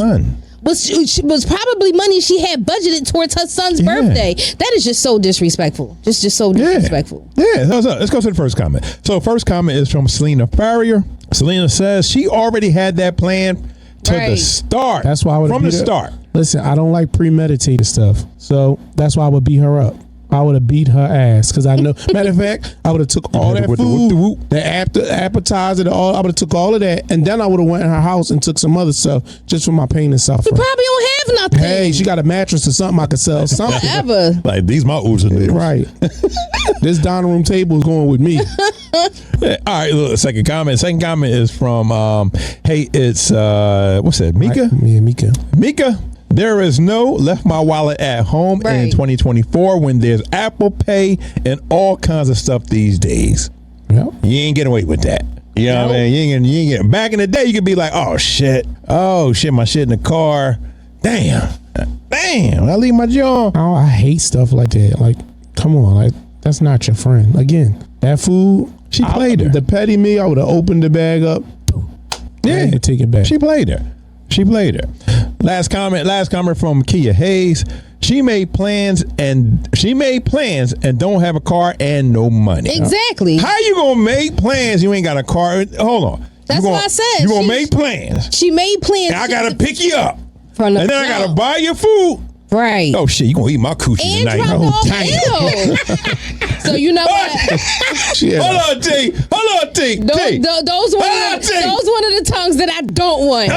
was probably money she had budgeted towards her son's birthday? That is just so disrespectful. Just so disrespectful. Yeah. So let's go to the first comment. So first comment is from Selena Farrier. Selena says she already had that plan to the start. That's why I would from the start. Listen, I don't like premeditated stuff, so that's why I would beat her up. I would have beat her ass, because I know. Matter of fact, I would have took all that food, the appetizer, I would have took all of that, and then I would have went in her house and took some other stuff just for my pain and suffering. You probably don't have nothing. Hey, she got a mattress or something I could sell. Something. Whatever. Like, these my oohs and noodles. Right. This dining room table is going with me. All right, look, second comment. Second comment is from, hey, it's, what's that, Mika? Yeah, Mika. Mika. There is no left my wallet at home in 2024 when there's Apple Pay and all kinds of stuff these days. Yep. You ain't getting away with that. You know what I mean? You ain't getting. Back in the day, you could be like, oh shit, my shit in the car. Damn, I leave my JAWN. Oh, I hate stuff like that. Like, come on, like, that's not your friend. Again, that food, She played her. The petty me, I would have opened the bag up. Yeah, and take it back. She played her. Last comment from Kia Hayes. She made plans and don't have a car and no money. Exactly. How you gonna make plans? You ain't got a car. Hold on. That's what I said. You gonna make plans? She made plans. And I gotta pick you up, and then I gotta buy your food. Right. Oh shit, you gonna eat my coochie and tonight? Drop off ill. So you know what? Hold on, T. Those one of the tongues that I don't want.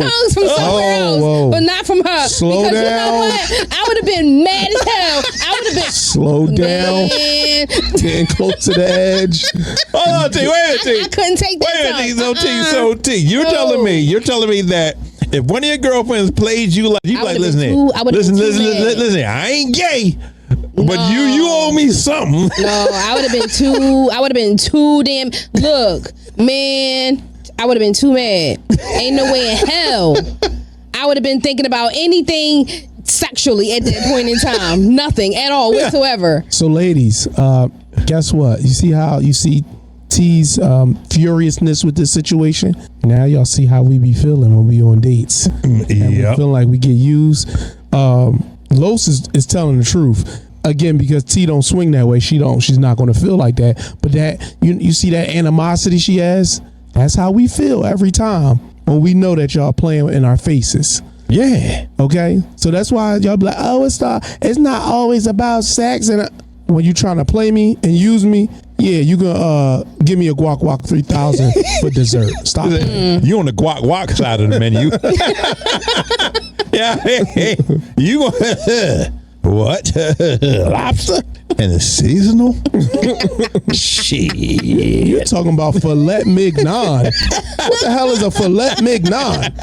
Tongues from somewhere else, but not from her. Slow because down. You know what? I would have been mad as hell. I would have been slow down. Man. Getting close to the edge. Hold on, T. Wait a minute, I couldn't take that. So T, you're telling me that if one of your girlfriends plays you like listen, I ain't gay. But you owe me something. No, I would have been too damn. Look, man, I would have been too mad. Ain't no way in hell. I would have been thinking about anything sexually at that point in time. Nothing at all whatsoever. So, ladies, guess what? You see T's furiousness with this situation. Now y'all see how we be feeling when we on dates. We feel like we get used. Los is telling the truth. Again, because T don't swing that way, she's not going to feel like that. But that you see that animosity she has. That's how we feel every time when we know that y'all playing in our faces. Yeah. Okay. So that's why y'all be like, oh, it's not always about sex. And when you trying to play me and use me, yeah, you gonna give me a guac 3000 for dessert. Stop it. You on the guac side of the menu. Yeah. Hey, you gonna what? Lobster? And it's seasonal? Shit. You're talking about filet mignon. What the hell is a filet mignon?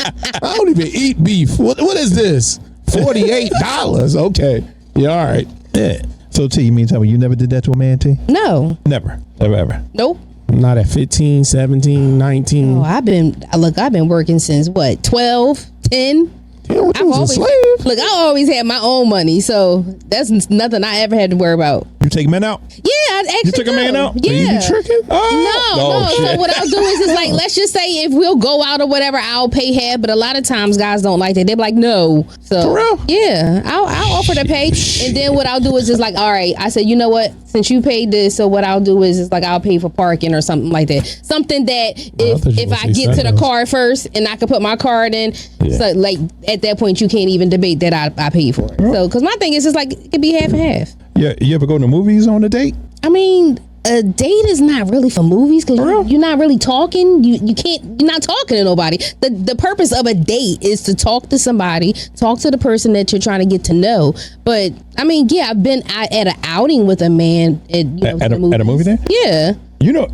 I don't even eat beef. What is this? $48. Okay. Yeah, all right. Yeah. So T, you mean tell me you never did that to a man, T? No. Never. Ever. Nope. Not at 15, 17, 19. Oh, I've been working since what, 12, 10? Damn, what, you was a slave? Look, I always had my own money, so that's nothing I ever had to worry about. You take men out? Yeah, I actually You took a man out? Yeah. You be tricking? No. So what I'll do is like, let's just say if we'll go out or whatever, I'll pay half. But a lot of times guys don't like that. They're like, no. So for real? Yeah, I'll offer to pay, and then what I'll do is just like, all right. I said, you know what? Since you paid this, so what I'll do is like I'll pay for parking or something like that. Something that if I get to the car first and I can put my card in, so like at that point you can't even debate that I paid for it. So because my thing is just like it could be half and half. Yeah, you ever go to movies on a date? I mean, a date is not really for movies because you're not really talking. You're not talking to nobody. The purpose of a date is to talk to somebody, talk to the person that you're trying to get to know. But I mean, yeah, I've been at an outing with a man at a movie there. Yeah. You know,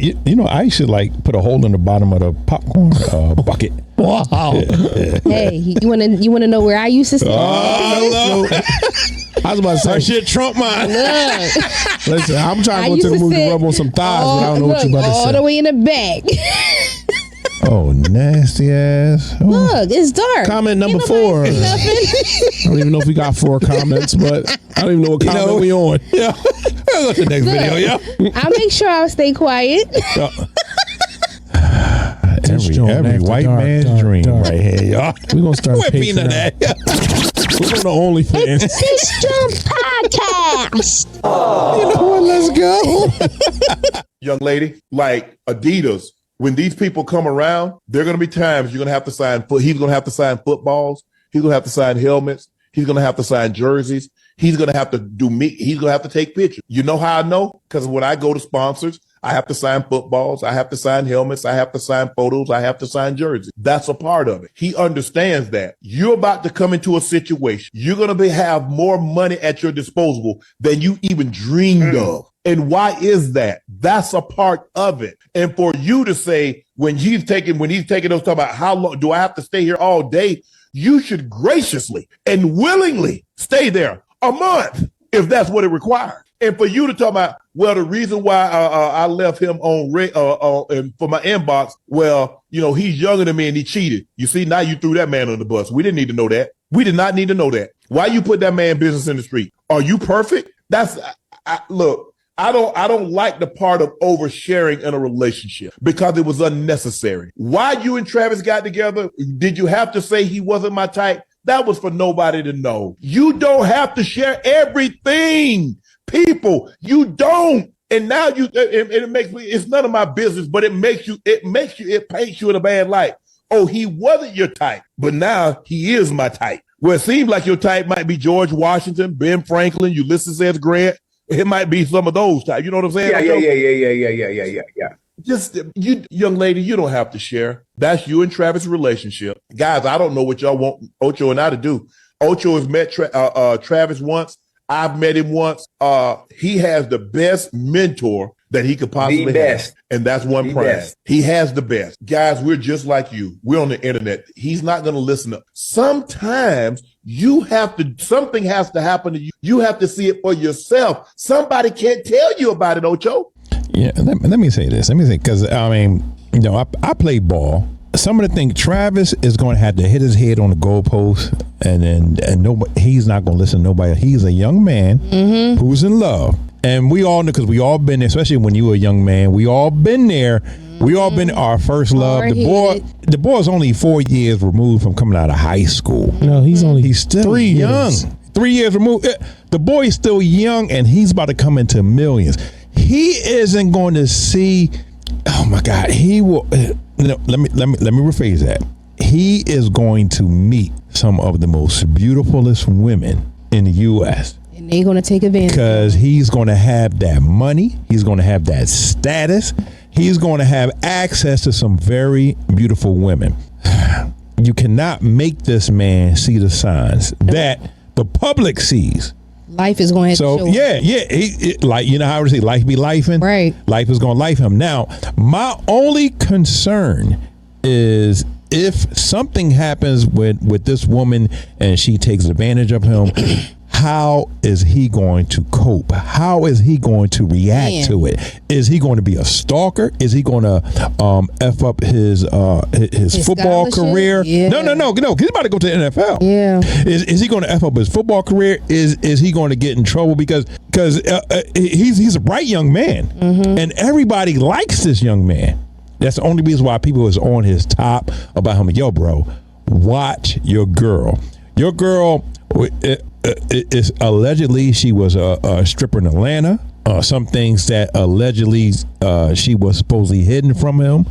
I used to like put a hole in the bottom of the popcorn bucket. Wow. Hey, you wanna know where I used to sit? I was about to say that shit trump mine. Look, listen, I'm trying to go to the movie to rub on some thighs, but I don't know what you're about to say. All the way in the back. Oh, nasty ass. Oh. Look, it's dark. Comment number 4. I don't even know if we got 4 comments, but I don't even know what comment we on. Yeah. Go to the next video, yeah. I'll make sure I'll stay quiet. Every white man's dream right here, y'all. We're going to start whipping that. We're on the OnlyFans. This podcast. You know what? Let's go. Young lady, like Adidas, when these people come around, there are going to be times you're going to have to sign he's going to have to sign footballs. He's going to have to sign helmets. He's going to have to sign jerseys. He's going to have to he's going to have to take pictures. You know how I know? Because when I go to sponsors, I have to sign footballs. I have to sign helmets. I have to sign photos. I have to sign jerseys. That's a part of it. He understands that. You're about to come into a situation. You're going to have more money at your disposal than you even dreamed of. And why is that? That's a part of it. And for you to say, when he's taking those talking about how long do I have to stay here all day? You should graciously and willingly stay there a month if that's what it requires. And for you to talk about, well, the reason why I left him on and for my inbox, well, you know, he's younger than me and he cheated. You see, now you threw that man on the bus. We didn't need to know that. We did not need to know that. Why you put that man business in the street? Are you perfect? Look, I don't like the part of oversharing in a relationship because it was unnecessary. Why you and Travis got together? Did you have to say he wasn't my type? That was for nobody to know. You don't have to share everything, people. You don't. And now it makes me, it's none of my business, but it paints you in a bad light. Oh, he wasn't your type, but now he is my type. Well, it seems like your type might be George Washington, Ben Franklin, Ulysses S. Grant. It might be some of those types. You know what I'm saying? Yeah. Just, you, young lady, you don't have to share. That's you and Travis' relationship. Guys, I don't know what y'all want Ocho and I to do. Ocho has met Travis once. I've met him once. He has the best mentor that he could possibly have. And that's one prize. He has the best. Guys, we're just like you. We're on the internet. He's not going to listen to. Sometimes something has to happen to you. You have to see it for yourself. Somebody can't tell you about it, Ocho. Yeah, let me say this. Because, I play ball. Some of the things, Travis is going to have to hit his head on the goalpost, and nobody, he's not going to listen to nobody. He's a young man who's in love. And we all know, because we all been there, especially when you were a young man, we all been there. We all been our first love. The boy's only 4 years removed from coming out of high school. No, he's still 3 young. years. 3 years removed. The boy's still young, and he's about to come into millions. He isn't going to see. Oh my God, he will. Let me rephrase that. He is going to meet some of the most beautifulest women in the U.S. And they're going to take advantage. Because he's going to have that money. He's going to have that status. He's going to have access to some very beautiful women. You cannot make this man see the signs that the public sees. Life is going to show him. Like, you know how to say life be lifing? Right. Life is going to life him. Now, my only concern is if something happens with this woman and she takes advantage of him, how is he going to cope? How is he going to react to it? Is he going to be a stalker? Is he going to F up his football career? Yeah. No. He's about to go to the NFL. Yeah. Is he going to F up his football career? Is he going to get in trouble because he's a bright young man, and everybody likes this young man. That's the only reason why people is on his top about him. Yo, bro, watch your girl. Your girl is allegedly she was a stripper in Atlanta. Some things that allegedly she was supposedly hidden from him.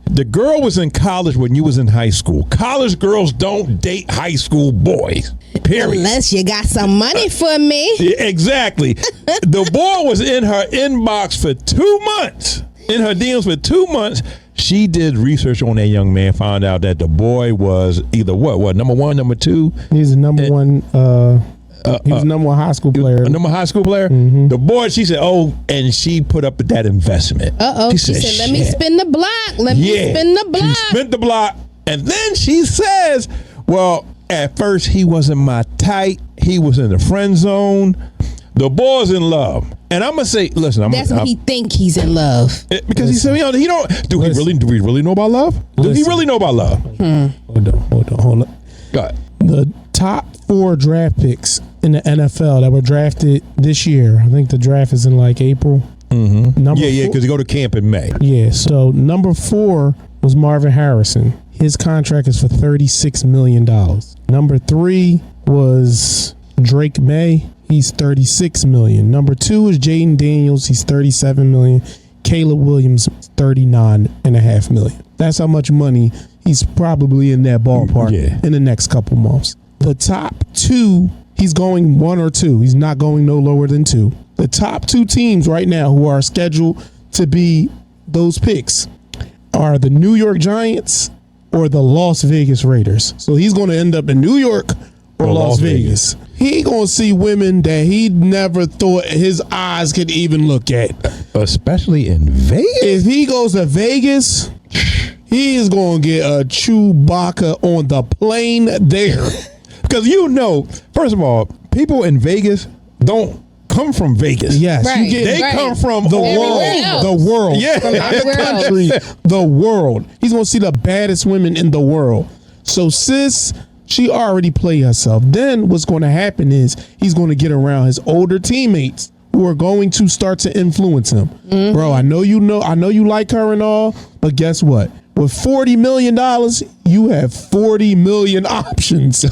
The girl was in college when you was in high school. College girls don't date high school boys. Period. Unless you got some money for me. Exactly. The boy was in her inbox for 2 months. In her DMs for 2 months. She did research on that young man, found out that the boy was either what number one, number two. He's a number one. He was number one high school player. A number high school player. The boy, she said, and she put up that investment. She said, let me spin the block. Let me spin the block. She spent the block, and then she says, well, at first he wasn't my type. He was in the friend zone. The boy's in love. And I'm gonna say, listen, that's when he think he's in love. Because he said, he don't. Do we really know about love? Do he really know about love? Hold on. Go ahead. The top 4 draft picks in the NFL that were drafted this year. I think the draft is in like April. Because you go to camp in May. Yeah. So number 4 was Marvin Harrison. His contract is for $36 million. Number 3 was Drake May. He's $36 million. Number 2 is Jaden Daniels. He's $37 million. Caleb Williams, $39.5 million. That's how much money he's probably in that ballpark in the next couple months. The top 2, he's going 1 or 2. He's not going no lower than 2. The top 2 teams right now who are scheduled to be those picks are the New York Giants or the Las Vegas Raiders. So he's going to end up in New York or Las Vegas. He gonna see women that he never thought his eyes could even look at. Especially in Vegas. If he goes to Vegas, he is gonna get a Chewbacca on the plane there. Because first of all, people in Vegas don't come from Vegas. Yes, right, they come from the world. The world. Yeah. From not the country. The world. He's gonna see the baddest women in the world. So sis, she already played herself. Then what's going to happen is he's going to get around his older teammates who are going to start to influence him. Bro, I know you like her and all, but guess what? With $40 million, you have 40 million options.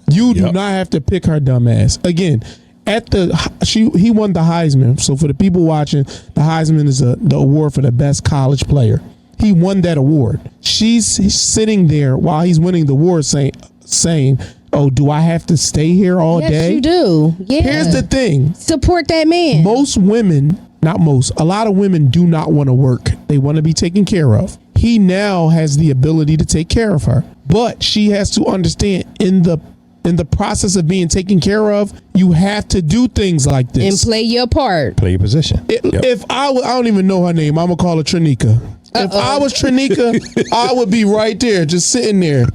You do not have to pick her dumb ass. Again, he won the Heisman. So for the people watching, the Heisman is the award for the best college player. He won that award. She's sitting there while he's winning the award saying, oh, do I have to stay here all day? Yes, you do. Yeah. Here's the thing. Support that man. Most women, not most, a lot of women do not want to work. They want to be taken care of. He now has the ability to take care of her. But she has to understand in the process of being taken care of, you have to do things like this. And play your part. Play your position. If I don't even know her name, I'm going to call her Trinika. If I was Trinika, I would be right there, just sitting there.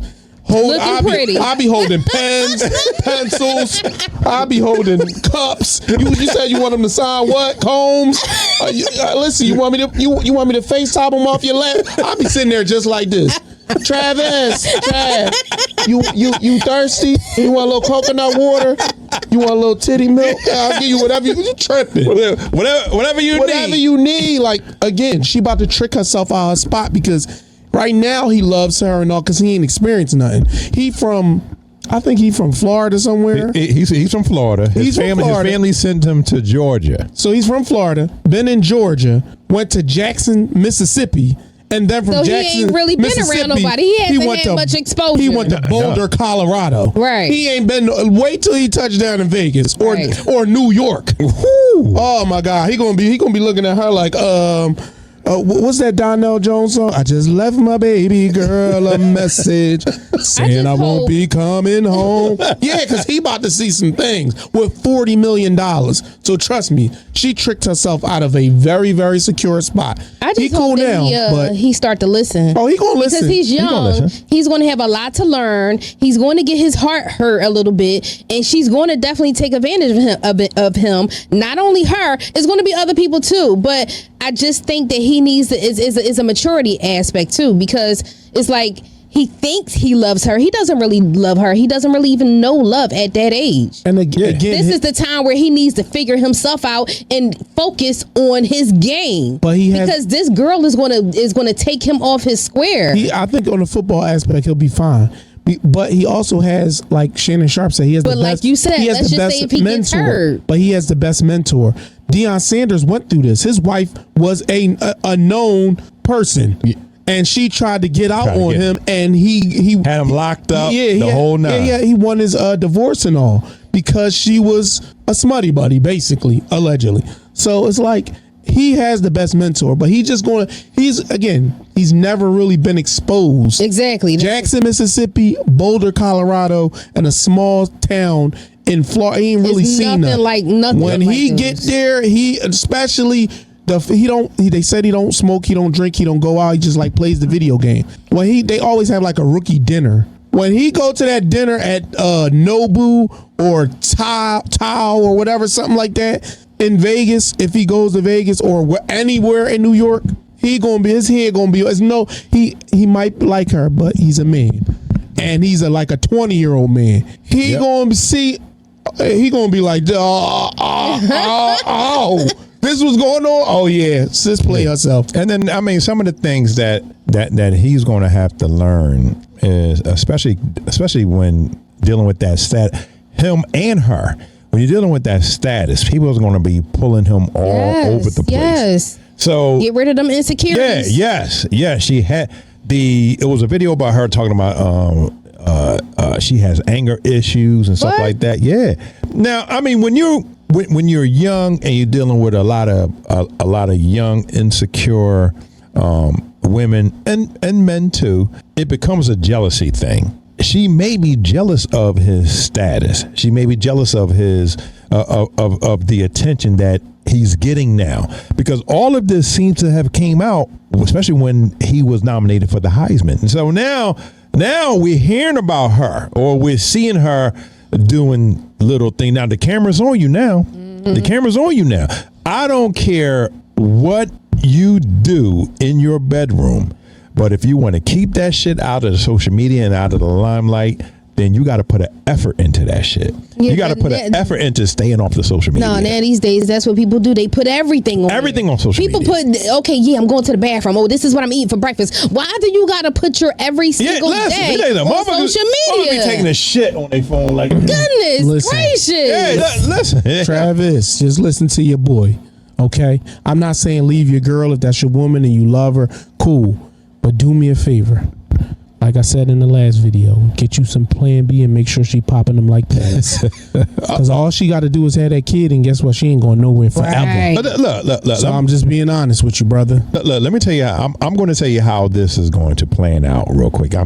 I'll be holding pens, pencils. I'll be holding cups. You said you want them to sign what? Combs? Listen, you want me to FaceTime them off your lap? I'll be sitting there just like this. Trav, you thirsty? You want a little coconut water? You want a little titty milk? I'll give you whatever you tripping. Whatever you need. Like, again, she about to trick herself out of her spot because right now he loves her and all because he ain't experienced nothing. I think he's from Florida somewhere. He's from Florida. His family sent him to Georgia. So he's from Florida, been in Georgia, went to Jackson, Mississippi, and then from Jackson, he ain't really been around nobody. He hasn't had much exposure. He went to Boulder, Colorado. Right. He ain't been. Wait till he touched down in Vegas or New York. Oh my God, he gonna be looking at her like what's that Donnell Jones song? I just left my baby girl a message saying I won't be coming home. Yeah, because he about to see some things with $40 million. So trust me, she tricked herself out of a very, very secure spot. I just hope that he start to listen. Oh, he gonna listen. Because he's young. He's going to have a lot to learn. He's going to get his heart hurt a little bit. And she's going to definitely take advantage of him. Not only her, it's going to be other people too. But I just think that he needs is a maturity aspect too, because it's like he thinks he loves her. He doesn't really love her. He doesn't really even know love at that age. And again, this is the time where he needs to figure himself out and focus on his game. But because this girl is gonna take him off his square. I think on the football aspect he'll be fine. But he also has, like Shannon Sharpe said, he has the best. But like you said, let's just say if he gets hurt. But he has the best mentor. Deion Sanders went through this. His wife was a known person. And she tried to get out on him, and he had him locked up the whole night. Yeah, he won his divorce and all because she was a smutty buddy, basically, allegedly. So it's like he has the best mentor, but he's never really been exposed. Exactly. Jackson, Mississippi, Boulder, Colorado, and a small town in Florida. He ain't really seen nothing. When he gets there, they said he don't smoke, he don't drink, he don't go out, he just like plays the video game. They always have like a rookie dinner. When he go to that dinner at Nobu or Tao or whatever, something like that in Vegas, if he goes to Vegas or anywhere in New York, his head gonna be he might like her, but he's a man. And he's like a 20-year-old man. He gonna be like, oh, this was going on. Oh yeah, sis play herself. And then I mean, some of the things that he's going to have to learn is especially when dealing with that him and her. When you're dealing with that status, people are going to be pulling him all over the place. Yes. So get rid of them insecurities. Yeah. She had it was a video about her talking about she has anger issues and stuff like that. Yeah. Now, I mean, when you're young and you're dealing with a lot of young, insecure women and men too, it becomes a jealousy thing. She may be jealous of his status. She may be jealous of his of the attention that he's getting now, because all of this seems to have came out, especially when he was nominated for the Heisman. And so now we're hearing about her, or we're seeing her doing little things. Now the camera's on you now. Mm-hmm. The camera's on you now. I don't care what you do in your bedroom, but if you want to keep that shit out of the social media and out of the limelight, then you got to put an effort into that shit. Yeah, you got to put an effort into staying off the social media. No, now these days, that's what people do. They put everything on social people media. Put, okay, yeah, I'm going to the bathroom. Oh, this is what I'm eating for breakfast. Why do you got to put your every single day on social media? Be taking a shit on their phone like goodness gracious. Yeah, listen, Travis, just listen to your boy. Okay, I'm not saying leave your girl if that's your woman and you love her. Cool, but do me a favor. Like I said in the last video, get you some Plan B and make sure she popping them like that. Because all she got to do is have that kid, and guess what? She ain't going nowhere forever. Right. Look. So I'm just being honest with you, brother. Look, let me tell you. I'm going to tell you how this is going to plan out real quick. I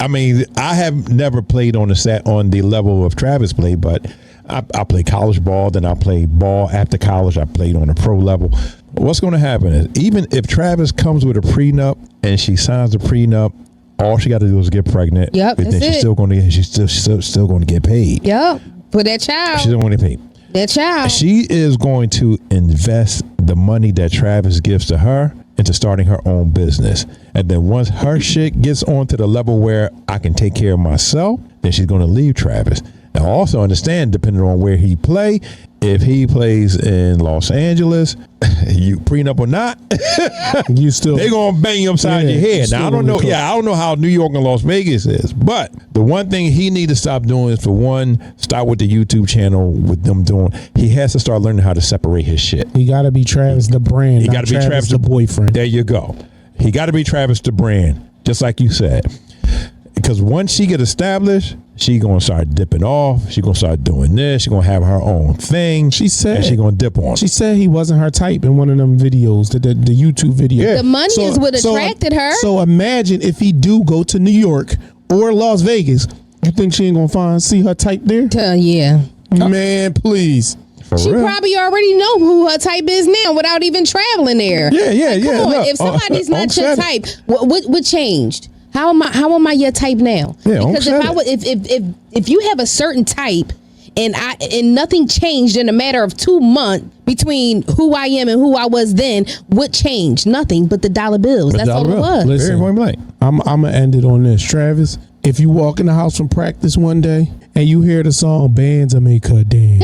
mean, I have never played on the level of Travis played, but I played college ball. Then I played ball after college. I played on a pro level. What's going to happen is, even if Travis comes with a prenup and she signs a prenup, all she got to do is get pregnant. Yep, but then she's still going to get paid. Yep, for that child. She's still going to get paid. That child. She is going to invest the money that Travis gives to her into starting her own business. And then once her shit gets on to the level where I can take care of myself, then she's going to leave Travis. Now, also understand, depending on where he play, if he plays in Los Angeles, you prenup or not, they're gonna bang you upside your head. Now I don't know. Yeah, I don't know how New York and Las Vegas is, but the one thing he need to stop doing is, for one, start with the YouTube channel with them doing. He has to start learning how to separate his shit. He got to be Travis the brand. He got to be Travis the boyfriend. There you go. He got to be Travis the brand, just like you said. Because once she get established, she gonna start dipping off. She gonna start doing this. She gonna have her own thing. She said, and she gonna dip on. She said he wasn't her type in one of them videos, the YouTube video. Yeah. The money is what attracted her. So imagine if he do go to New York or Las Vegas. You think she ain't gonna see her type there? Yeah. Man, please. She probably already know who her type is now without even traveling there. Yeah. Come on, Look, if somebody's not your type, what changed? How am I your type now? Yeah, because if you have a certain type and nothing changed in a matter of 2 months between who I am and who I was then, what changed? Nothing but the dollar bills. That's all it was. Listen, I'm gonna end it on this, Travis. If you walk in the house from practice one day and you hear the song "Bands Will Make Her Dance,"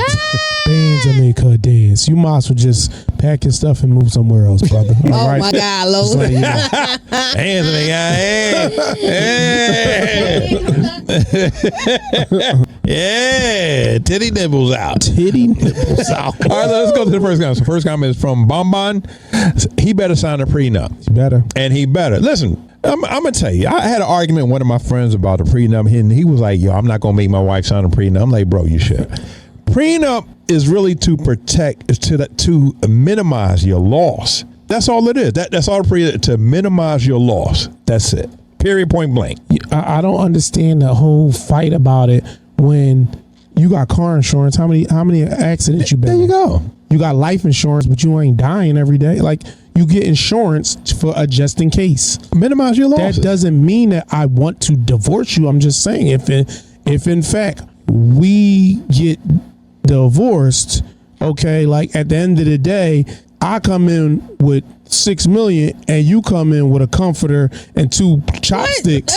bands will make her dance, you might as well just pack your stuff and move somewhere else, brother. All right? My God, Lo. Like, Hands yeah, titty nibbles out. Titty nibbles out. All right, let's go to the first comment. So first comment is from Bonbon. He better sign a prenup. He better. And he better. Listen, I'm going to tell you, I had an argument with one of my friends about a prenup, and he was like, yo, I'm not going to make my wife sign a prenup. I'm like, bro, you should. Prenup is really to protect, to minimize your loss. That's all it is. That's all to minimize your loss. That's it. Period, point blank. I don't understand the whole fight about it when you got car insurance. How many accidents you been in? There you go. You got life insurance, but you ain't dying every day. Like, you get insurance for a just in case. Minimize your losses. That doesn't mean that I want to divorce you. I'm just saying, if in fact we get divorced, okay, like at the end of the day, I come in with $6 million and you come in with a comforter and 2 chopsticks.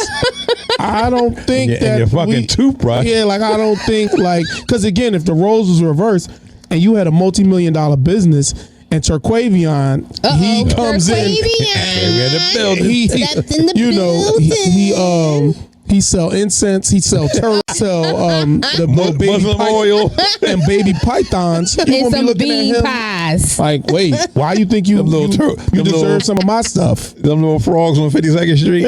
I don't think that your fucking toothbrush. Yeah, like I don't think because again, if the roles was reversed and you had a multi-million-dollar business and Turquavion, he comes in. We're in the building. That's in the building. He sell incense. He sell the baby Muslim oil and baby pythons. And some bean pies. Like, wait, why you think you deserve some of my stuff? Them little frogs on 52nd Street.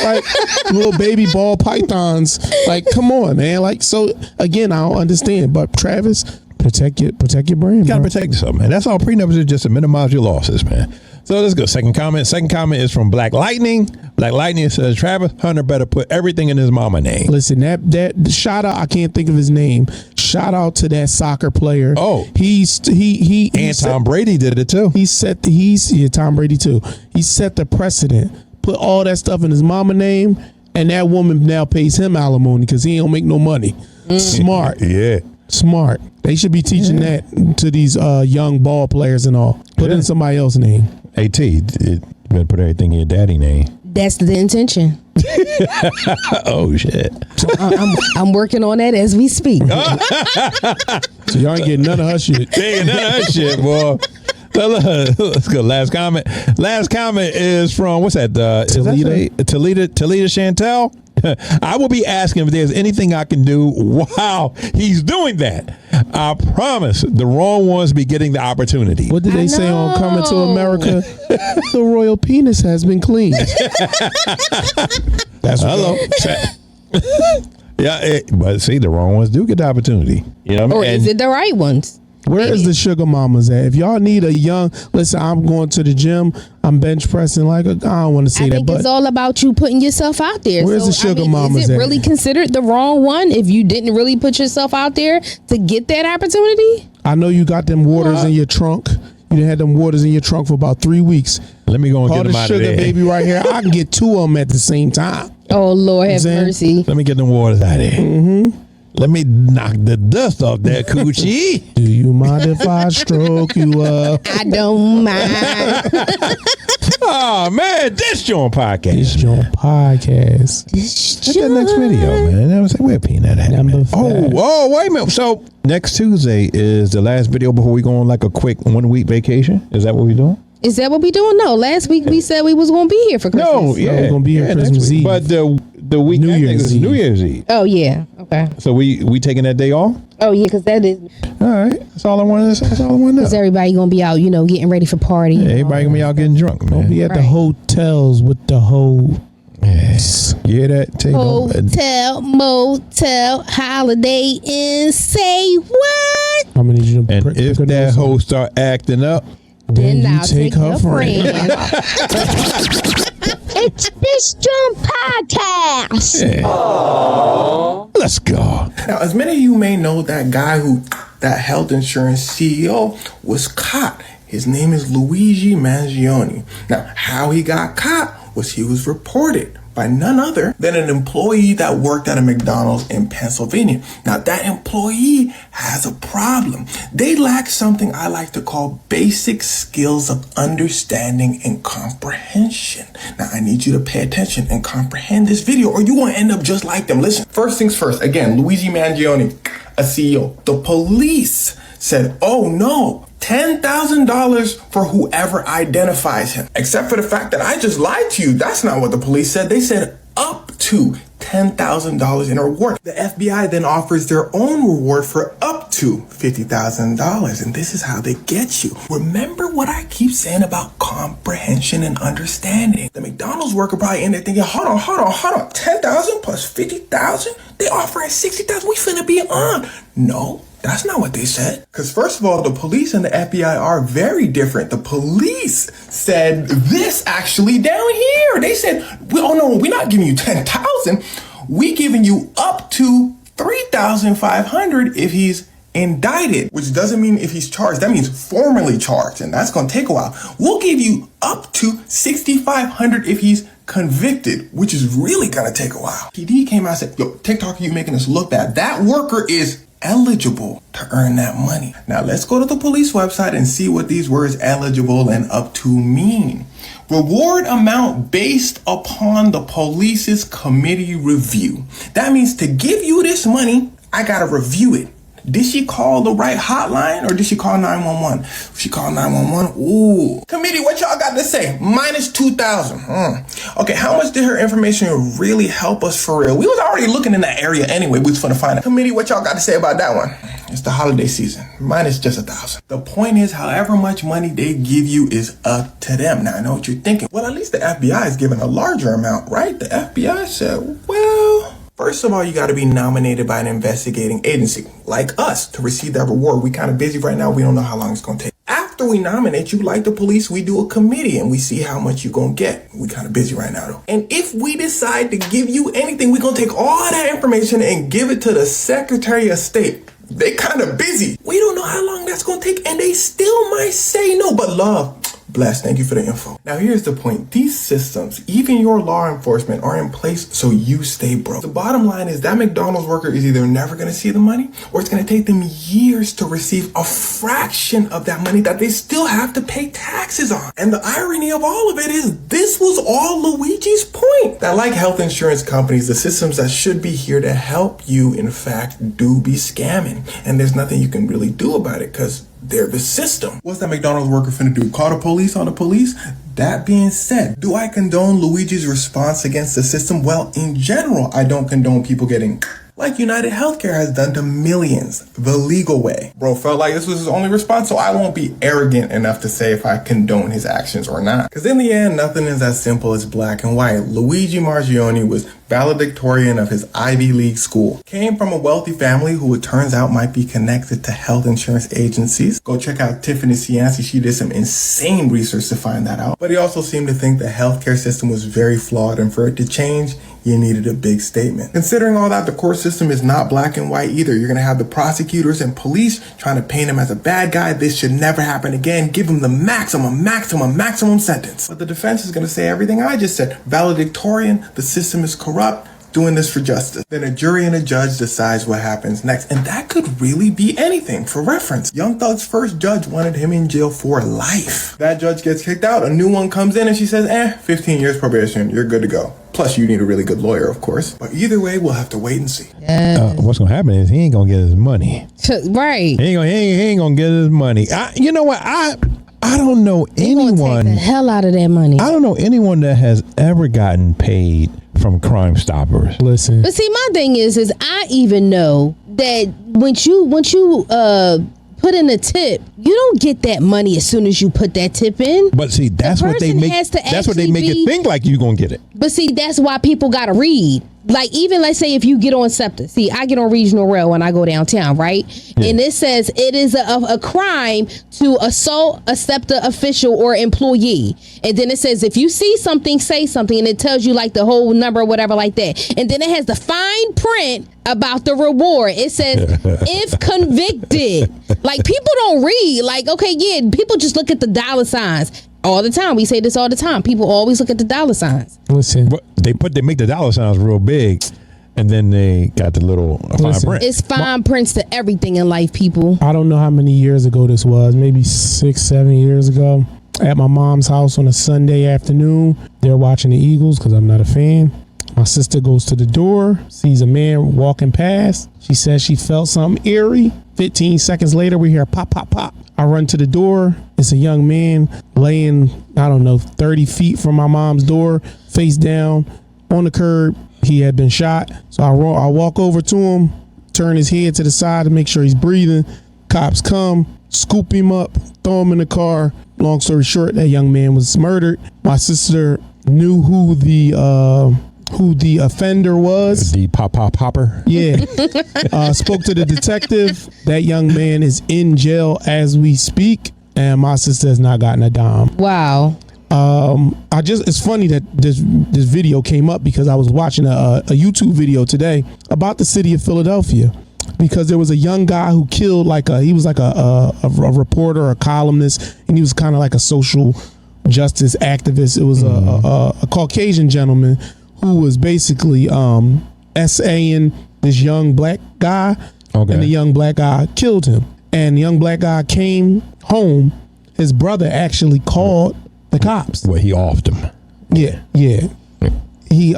Like little baby ball pythons. Like, come on, man. Like, so again, I don't understand. But Travis, protect your brand. You gotta protect yourself, man. That's all prenups is, just to minimize your losses, man. So let's go. Second comment is from Black Lightning. Black Lightning says Travis Hunter better put everything in his mama name. Listen, that shout out, I can't think of his name. Shout out to that soccer player. Oh, he and Tom Brady did it too. Tom Brady too. He set the precedent. Put all that stuff in his mama name, and that woman now pays him alimony because he don't make no money. Smart. Yeah. Smart. They should be teaching that to these young ball players and all. Put in somebody else's name. AT, you better put everything in your daddy name. That's the intention. Oh shit! I'm working on that as we speak. So y'all ain't getting none of her shit. They ain't none of that shit, boy. Let's go. Last comment. Last comment is from what's that? Talita Chantel. I will be asking if there's anything I can do while he's doing that. I promise the wrong ones be getting the opportunity. What did they say on Coming to America? The royal penis has been cleaned. That's hello. Yeah, but see, the wrong ones do get the opportunity. You know, or is it the right ones? Where is the sugar mamas at? If y'all need a young, listen, I'm going to the gym, I'm bench pressing like I don't want to say that, but it's all about you putting yourself out there. Where's the sugar mamas Is it at? really considered the wrong one if you didn't really put yourself out there to get that opportunity? I know you got them waters in your trunk. You done had them waters in your trunk for about 3 weeks. Let me go and get them out of there. Sugar baby right here. I can get 2 of them at the same time. Oh, Lord have mercy. Let me get them waters out of there. Mm-hmm. Let me knock the dust off that coochie. Do you mind if I stroke you up? I don't mind. Oh, man. This JAWN podcast. This JAWN podcast. What's that next video, man? I was like, where Peanut at? Oh, wait a minute. So, next Tuesday is the last video before we go on like a quick 1 week vacation. Is that what we're doing? Is that what we doing? No. Last week we said we was going to be here for Christmas. No, yeah. We're going to be here Christmas Eve. But the week New Year's Eve. Oh, yeah. Okay. So we taking that day off? Oh, yeah, because that is. All right. That's all I wanted to say. Because everybody going to be out, getting ready for party. Yeah, everybody going to be out getting drunk, man. Don't be at the hotels with the whole... Yes. Yeah, that table. Hotel, motel, holiday Inn, say what? I'm going to need you to And if that hoe start acting up, then you I'll take her friend. It's this JAWN podcast. Yeah. Let's go. Now, as many of you may know, that health insurance CEO was caught. His name is Luigi Mangione. Now, how he got caught was he was reported by none other than an employee that worked at a McDonald's in Pennsylvania. Now, that employee has a problem. They lack something I like to call basic skills of understanding and comprehension. Now, I need you to pay attention and comprehend this video or you won't end up just like them. Listen, first things first. Again, Luigi Mangione, a CEO. The police said, oh no, $10,000 for whoever identifies him. Except for the fact that I just lied to you. That's not what the police said. They said up to $10,000 in a reward. The FBI then offers their own reward for up to $50,000. And this is how they get you. Remember what I keep saying about comprehension and understanding. The McDonald's worker probably in there thinking, hold on. 10,000 plus 50,000? They offering 60,000. We finna be on. No. That's not what they said. Because first of all, the police and the FBI are very different. The police said this actually down here. They said, oh no, we're not giving you 10,000. We giving you up to 3,500 if he's indicted, which doesn't mean if he's charged. That means formally charged, and that's going to take a while. We'll give you up to 6,500 if he's convicted, which is really going to take a while. PD came out and said, yo, TikTok, you making us look bad. That worker is eligible to earn that money. Now let's go to the police website and see what these words eligible and up to mean. Reward amount based upon the police's committee review. That means to give you this money, I gotta review it. Did she call the right hotline or did she call 911? She called 911. Ooh. Committee, what y'all got to say? Minus 2,000. Okay, how much did her information really help us for real? We was already looking in that area anyway. We was finna find it. Committee, what y'all got to say about that one? It's the holiday season. Minus just 1,000. The point is, however much money they give you is up to them. Now, I know what you're thinking. Well, at least the FBI is giving a larger amount, right? The FBI said, well... First of all, you got to be nominated by an investigating agency like us to receive that reward. We kind of busy right now. We don't know how long it's going to take. After we nominate you, like the police, we do a committee and we see how much you're going to get. We kind of busy right now, though. And if we decide to give you anything, we're going to take all that information and give it to the Secretary of State. They kind of busy. We don't know how long that's going to take and they still might say no. But love, Bless, thank you for the info. Now here's the point. These systems, even your law enforcement, are in place so you stay broke. The bottom line is that McDonald's worker is either never going to see the money, or it's going to take them years to receive a fraction of that money that they still have to pay taxes on. And the irony of all of it is this was all Luigi's point. That like health insurance companies, the systems that should be here to help you, in fact, do be scamming. And there's nothing you can really do about it because they're the system. What's that McDonald's worker finna do? Call the police on the police? That being said, do I condone Luigi's response against the system? Well, in general, I don't condone people getting like United Healthcare has done to millions, the legal way. Bro felt like this was his only response, so I won't be arrogant enough to say if I condone his actions or not. Because in the end, nothing is as simple as black and white. Luigi Mangione was valedictorian of his Ivy League school. Came from a wealthy family who it turns out might be connected to health insurance agencies. Go check out Tiffany Cianci. She did some insane research to find that out. But he also seemed to think the healthcare system was very flawed, and for it to change, you needed a big statement. Considering all that, the court system is not black and white either. You're gonna have the prosecutors and police trying to paint him as a bad guy. This should never happen again. Give him the maximum sentence. But the defense is gonna say everything I just said. Valedictorian, the system is corrupt, doing this for justice. Then a jury and a judge decides what happens next. And that could really be anything. For reference, Young Thug's first judge wanted him in jail for life. That judge gets kicked out. A new one comes in and she says, 15 years probation. You're good to go. Plus, you need a really good lawyer, of course. But either way, we'll have to wait and see. What's gonna happen is he ain't gonna get his money. Right. He ain't gonna get his money. You know what? I don't know anyone. Take the hell out of that money. I don't know anyone that has ever gotten paid from Crime Stoppers. Listen. But see, my thing is I even know that once you put in a tip, you don't get that money as soon as you put that tip in. But see, that's what they make. That's what they make it think like you gonna get it. But see, that's why people gotta read. Like, even let's say if you get on SEPTA. See, I get on Regional Rail when I go downtown, right? Yeah. And it says it is a crime to assault a SEPTA official or employee. And then it says if you see something, say something, and it tells you like the whole number or whatever like that. And then it has the fine print about the reward. It says if convicted. Like, people don't read. Like, okay, yeah, people just look at the dollar signs. All the time. We say this all the time. People always look at the dollar signs. Listen. They make the dollar signs real big, and then they got the little fine print. It's fine prints to everything in life, people. I don't know how many years ago this was. Maybe 6-7 years ago. At my mom's house on a Sunday afternoon. They're watching the Eagles because I'm not a fan. My sister goes to the door, sees a man walking past. She says she felt something eerie. 15 seconds later, we hear pop, pop, pop. I run to the door. It's a young man laying, 30 feet from my mom's door, face down on the curb. He had been shot. So I walk over to him, turn his head to the side to make sure he's breathing. Cops come, scoop him up, throw him in the car. Long story short, that young man was murdered. My sister knew who the offender was. The popper. Yeah. Spoke to the detective. That young man is in jail as we speak, and my sister has not gotten a dime. Wow. It's funny that this video came up because I was watching a YouTube video today about the city of Philadelphia, because there was a young guy who killed he was a reporter, a columnist, and he was kind of like a social justice activist. It was a Caucasian gentleman who was basically essaying this young black guy, and the young black guy killed him. And the young black guy came home. His brother actually called the cops. Well, he offed him. Yeah. He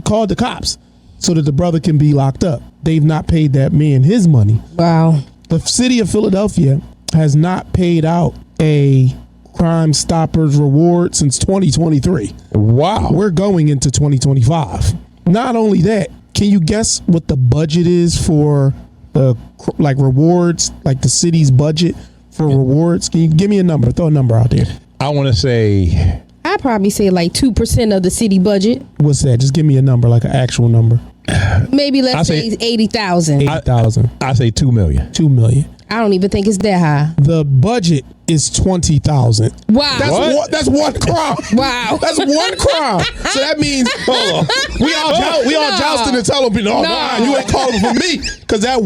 called the cops so that the brother can be locked up. They've not paid that man his money. Wow. The city of Philadelphia has not paid out a Crime Stoppers reward since 2023. Wow. We're going into 2025. Not only that, can you guess what the budget is for the rewards, like the city's budget for rewards? Can you give me a number? Throw a number out there. I want to say, I'd probably say like 2% of the city budget. What's that? Just give me a number, like an actual number. Maybe let's say 80,000. 80,000. I say $2 million. $2 million. I don't even think it's that high. The budget is $20,000. Wow. That's one crime. Wow. That's one crime. So that means we all jousting and telling people, no, you ain't calling for me, because that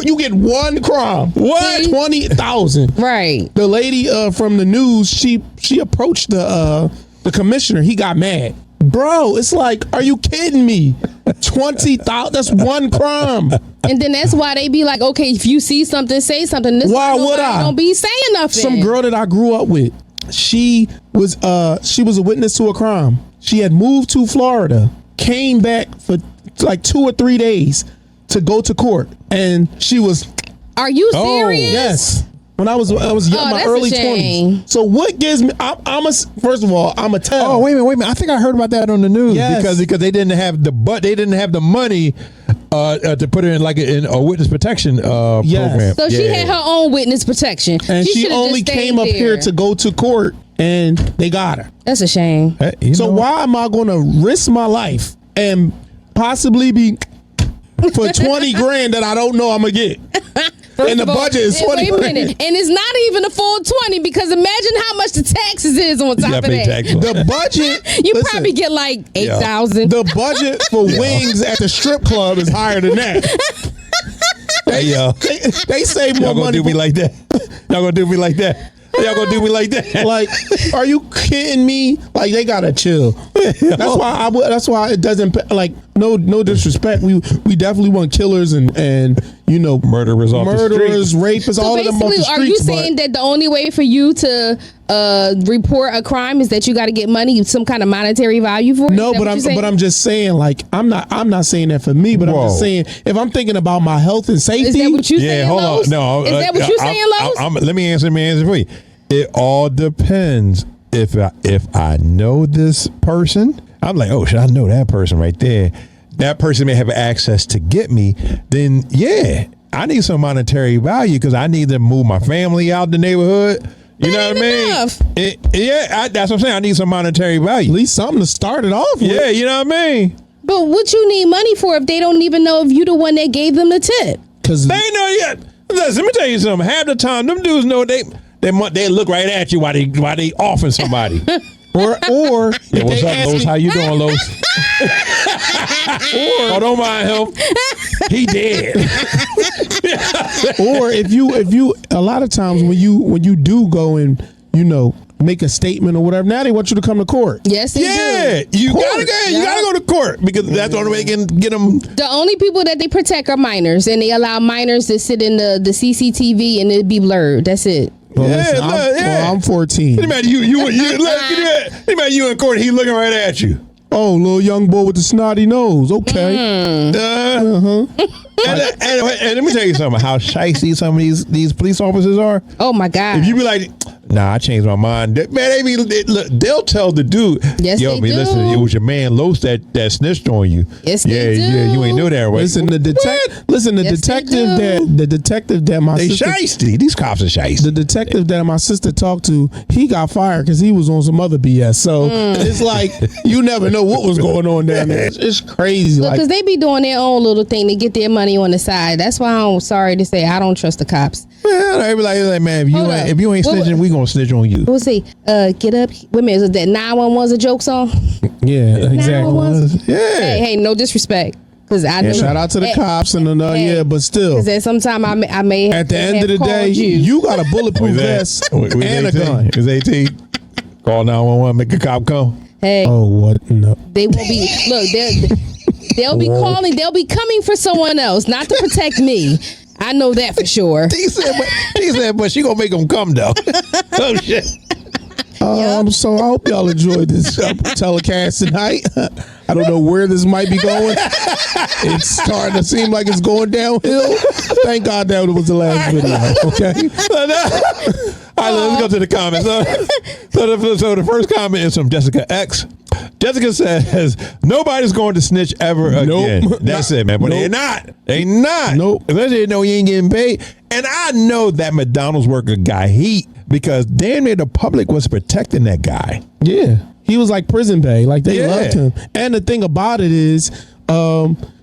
you get one crime. What? 20,000. Right. The lady from the news, she approached the commissioner. He got mad. Bro, it's like, are you kidding me? 20,000. That's one crime. And then that's why they be like, okay, if you see something, say something. This Why would I? Don't be saying nothing. Some girl that I grew up with, she was a witness to a crime. She had moved to Florida, came back for like 2 or 3 days to go to court, and she was. Are you serious? Yes. When I was young, my early 20s. So what gives me? First of all, I'm a tell. Oh, wait a minute. I think I heard about that on the news. Yes. because they didn't have the money to put it in a witness protection program. So she had her own witness protection, and she only came up here to go to court, and they got her. That's a shame. So why am I going to risk my life and possibly be for 20 grand that I don't know I'm gonna get? And the budget is 20 grand. And it's not even a full 20, because imagine how much the taxes is on top of that. The budget, you probably get like 8,000. The budget for wings at the strip club is higher than that. They save more money. Y'all gonna do me like that? Y'all gonna do me like that? Y'all gonna do me like that? Like, are you kidding me? Like, they gotta chill. That's why it doesn't, like, no disrespect. We definitely want killers and murderers, rapists, so all of them off the streets. Are you saying that the only way for you to report a crime is that you got to get money, some kind of monetary value for it? No, but I'm just saying, like, I'm not saying that for me, but I'm just saying, if I'm thinking about my health and safety. Is that what you saying? Hold on. No, is that what you saying, Los? Let me answer for you. It all depends. If I know this person, I'm like, oh, should I know that person right there? That person may have access to get me. Then I need some monetary value, because I need to move my family out the neighborhood. You know what I mean? That's what I'm saying. I need some monetary value. At least something to start it off with. Yeah, you know what I mean? But what you need money for if they don't even know if you the one that gave them the tip? Because they ain't know yet. Listen, let me tell you something. Half the time, them dudes know they look right at you while they offing somebody. Or what's up, Los? How you doing, Los? Don't mind him. He dead. Or if you a lot of times when you do go and make a statement or whatever, now they want you to come to court. Yes, they do. You gotta go to court, because that's the only way they can get them. The only people that they protect are minors, and they allow minors to sit in the CCTV and it be blurred. That's it. Well, I'm 14. Imagine you in court, he looking right at you. Oh, little young boy with the snotty nose. Okay. And let me tell you something. How shicey some of these police officers are. Oh my God! If you be like, nah, I changed my mind. They'll tell the dude. Yes, they do. Listen, it was your man Los that snitched on you. Yes, they do. Yeah, you ain't know that, right? Listen, the detective that my sister, shicey. These cops are shicey. The detective that my sister talked to, he got fired because he was on some other BS. So it's like you never know what was going on down there. It's crazy. Because they be doing their own little thing to get their money on the side. That's why I'm sorry to say I don't trust the cops. Yeah, they be like, man, if you ain't snitching, we gonna snitch on you. We'll see. Get up. Wait a minute, is that 911's a joke song? Yeah, exactly. Yeah. Hey, no disrespect. Cause I know, shout out to the cops and but still. Because at some time I may at the end of the day, you got a bulletproof vest and a gun. It's 18. Call 911, make a cop come. Hey. Oh, what? No. They won't be. Look, they'll be calling. They'll be coming for someone else, not to protect me. I know that for sure. He said, but she gonna make them come though. Oh shit. So I hope y'all enjoyed this telecast tonight. I don't know where this might be going. It's starting to seem like it's going downhill. Thank God that was the last video. Okay. All right, let's go to the comments. So the first comment is from Jessica X. Jessica says, nobody's going to snitch ever again. Nope. That's it, man. But they're not. They not. Nope. Especially they know you ain't getting paid. And I know that McDonald's worker got heat because damn near the public was protecting that guy. Yeah. He was like prison bae. Like they loved him. And the thing about it is,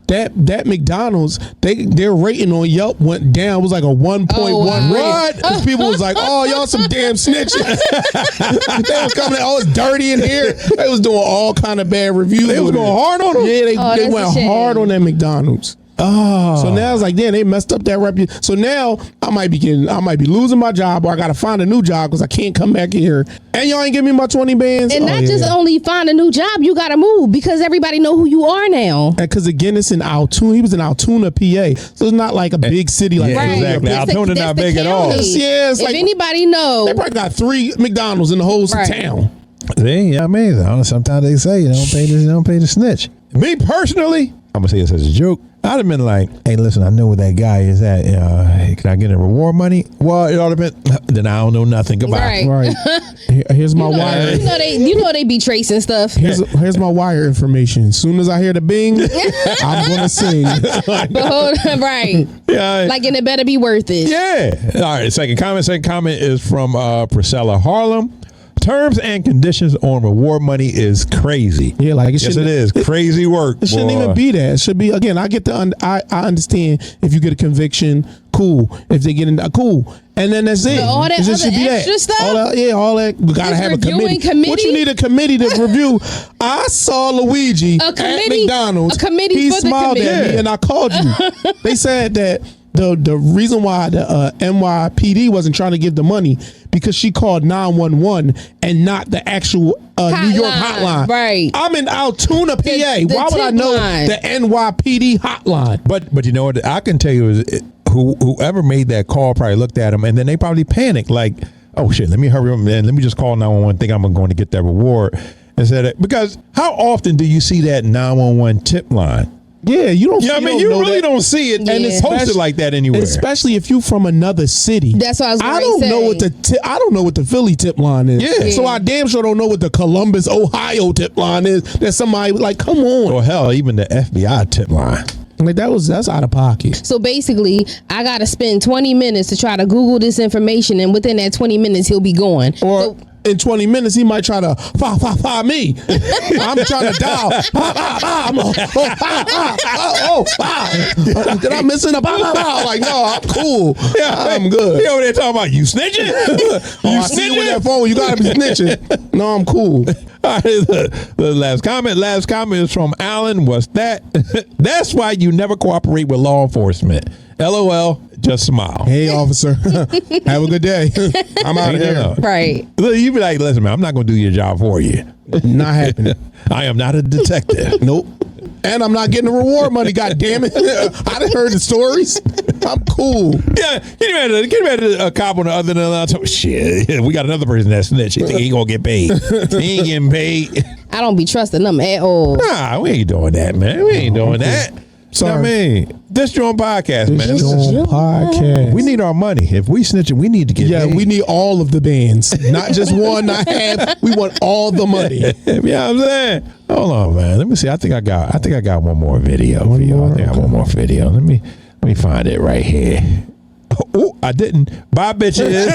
that McDonald's, their rating on Yelp went down. It was like a 1.1 rating. What? Because people was like, oh, y'all some damn snitches. They was coming, oh, it's dirty in here. They was doing all kind of bad reviews. They was going hard on them? Yeah, they went hard on that McDonald's. Oh. So now it's like, damn, they messed up that reputation. So now I might be losing my job, or I got to find a new job because I can't come back here. And y'all ain't give me my 20 bands. And not just only find a new job, you got to move because everybody know who you are now. And because again, it's in Altoona. He was in Altoona, PA. So it's not like a big city like that. Exactly. Altoona not big at all. It's like, anybody know, they probably got 3 McDonald's in the whole town. See, yeah, amazing. Sometimes they say you don't pay the snitch. Me personally, I'm gonna say this as a joke. I'd have been like, hey, listen, I know where that guy is at. Hey, can I get a reward money? Well, it all depends. Then I don't know nothing. Goodbye. Right. Here's my wire. You know they be tracing stuff. Here's my wire information. As soon as I hear the bing, I'm gonna sing. But hold on, right. Yeah. Like, and it better be worth it. Yeah. All right. Second comment is from Priscilla Harlem. Terms and conditions on reward money is crazy. Yeah, like it is crazy work. It shouldn't even be that. It should be, again, I understand if you get a conviction, cool. If they get in, cool. And then that's it. But all that it just other should be extra that. stuff? All that. We gotta have a committee. What you need a committee to review? I saw Luigi at McDonald's. A committee he for the smiled committee. at me, and I called you. They said that the reason why the NYPD wasn't trying to give the money because she called 911 and not the actual New York hotline. Right. I'm in Altoona, PA. Why would I know the NYPD hotline? But you know what? I can tell you is whoever made that call probably looked at them and then they probably panicked like, oh shit, let me hurry up, man. Let me just call 911. Think I'm going to get that reward. Because how often do you see that 911 tip line? Yeah, you don't. Yeah, I mean, you really don't see it, and it's posted like that anywhere. Especially if you from another city. That's what I was going to say. I don't know what the Philly tip line is. Yeah. So I damn sure don't know what the Columbus, Ohio tip line is. That somebody like, come on. Or hell, even the FBI tip line. Like that's out of pocket. So basically, I got to spend 20 minutes to try to Google this information, and within that 20 minutes, he'll be gone. Or in 20 minutes, he might try to fire me. I'm trying to dial. Did I miss it? Like, no, I'm cool. Yeah, I'm good. You over there talking about you snitching? I see you with that phone. You gotta be snitching. No, I'm cool. All right, the last comment is from Alan. What's that? That's why you never cooperate with law enforcement. LOL, just smile. Hey, officer. Have a good day. I'm out of here. Right. You be like, listen, man, I'm not going to do your job for you. Not happening. I am not a detective. Nope. And I'm not getting the reward money, God damn it. I done heard the stories. I'm cool. Yeah, get ready to a cop on the other end. Shit, we got another person that's snitch. He think he gonna get paid. He ain't getting paid. I don't be trusting them at all. Nah, we ain't doing that, man. We ain't doing that. Sorry. I mean, this JAWN podcast, man. This JAWN podcast. We need our money. If we snitching, we need to get paid. We need all of the bands. Not just one, not half. We want all the money. You know what I'm saying? Hold on, man. Let me see. I think I got one more video for you. I think I got one more video. Let me find it right here. Oh, I didn't. Bye, bitches.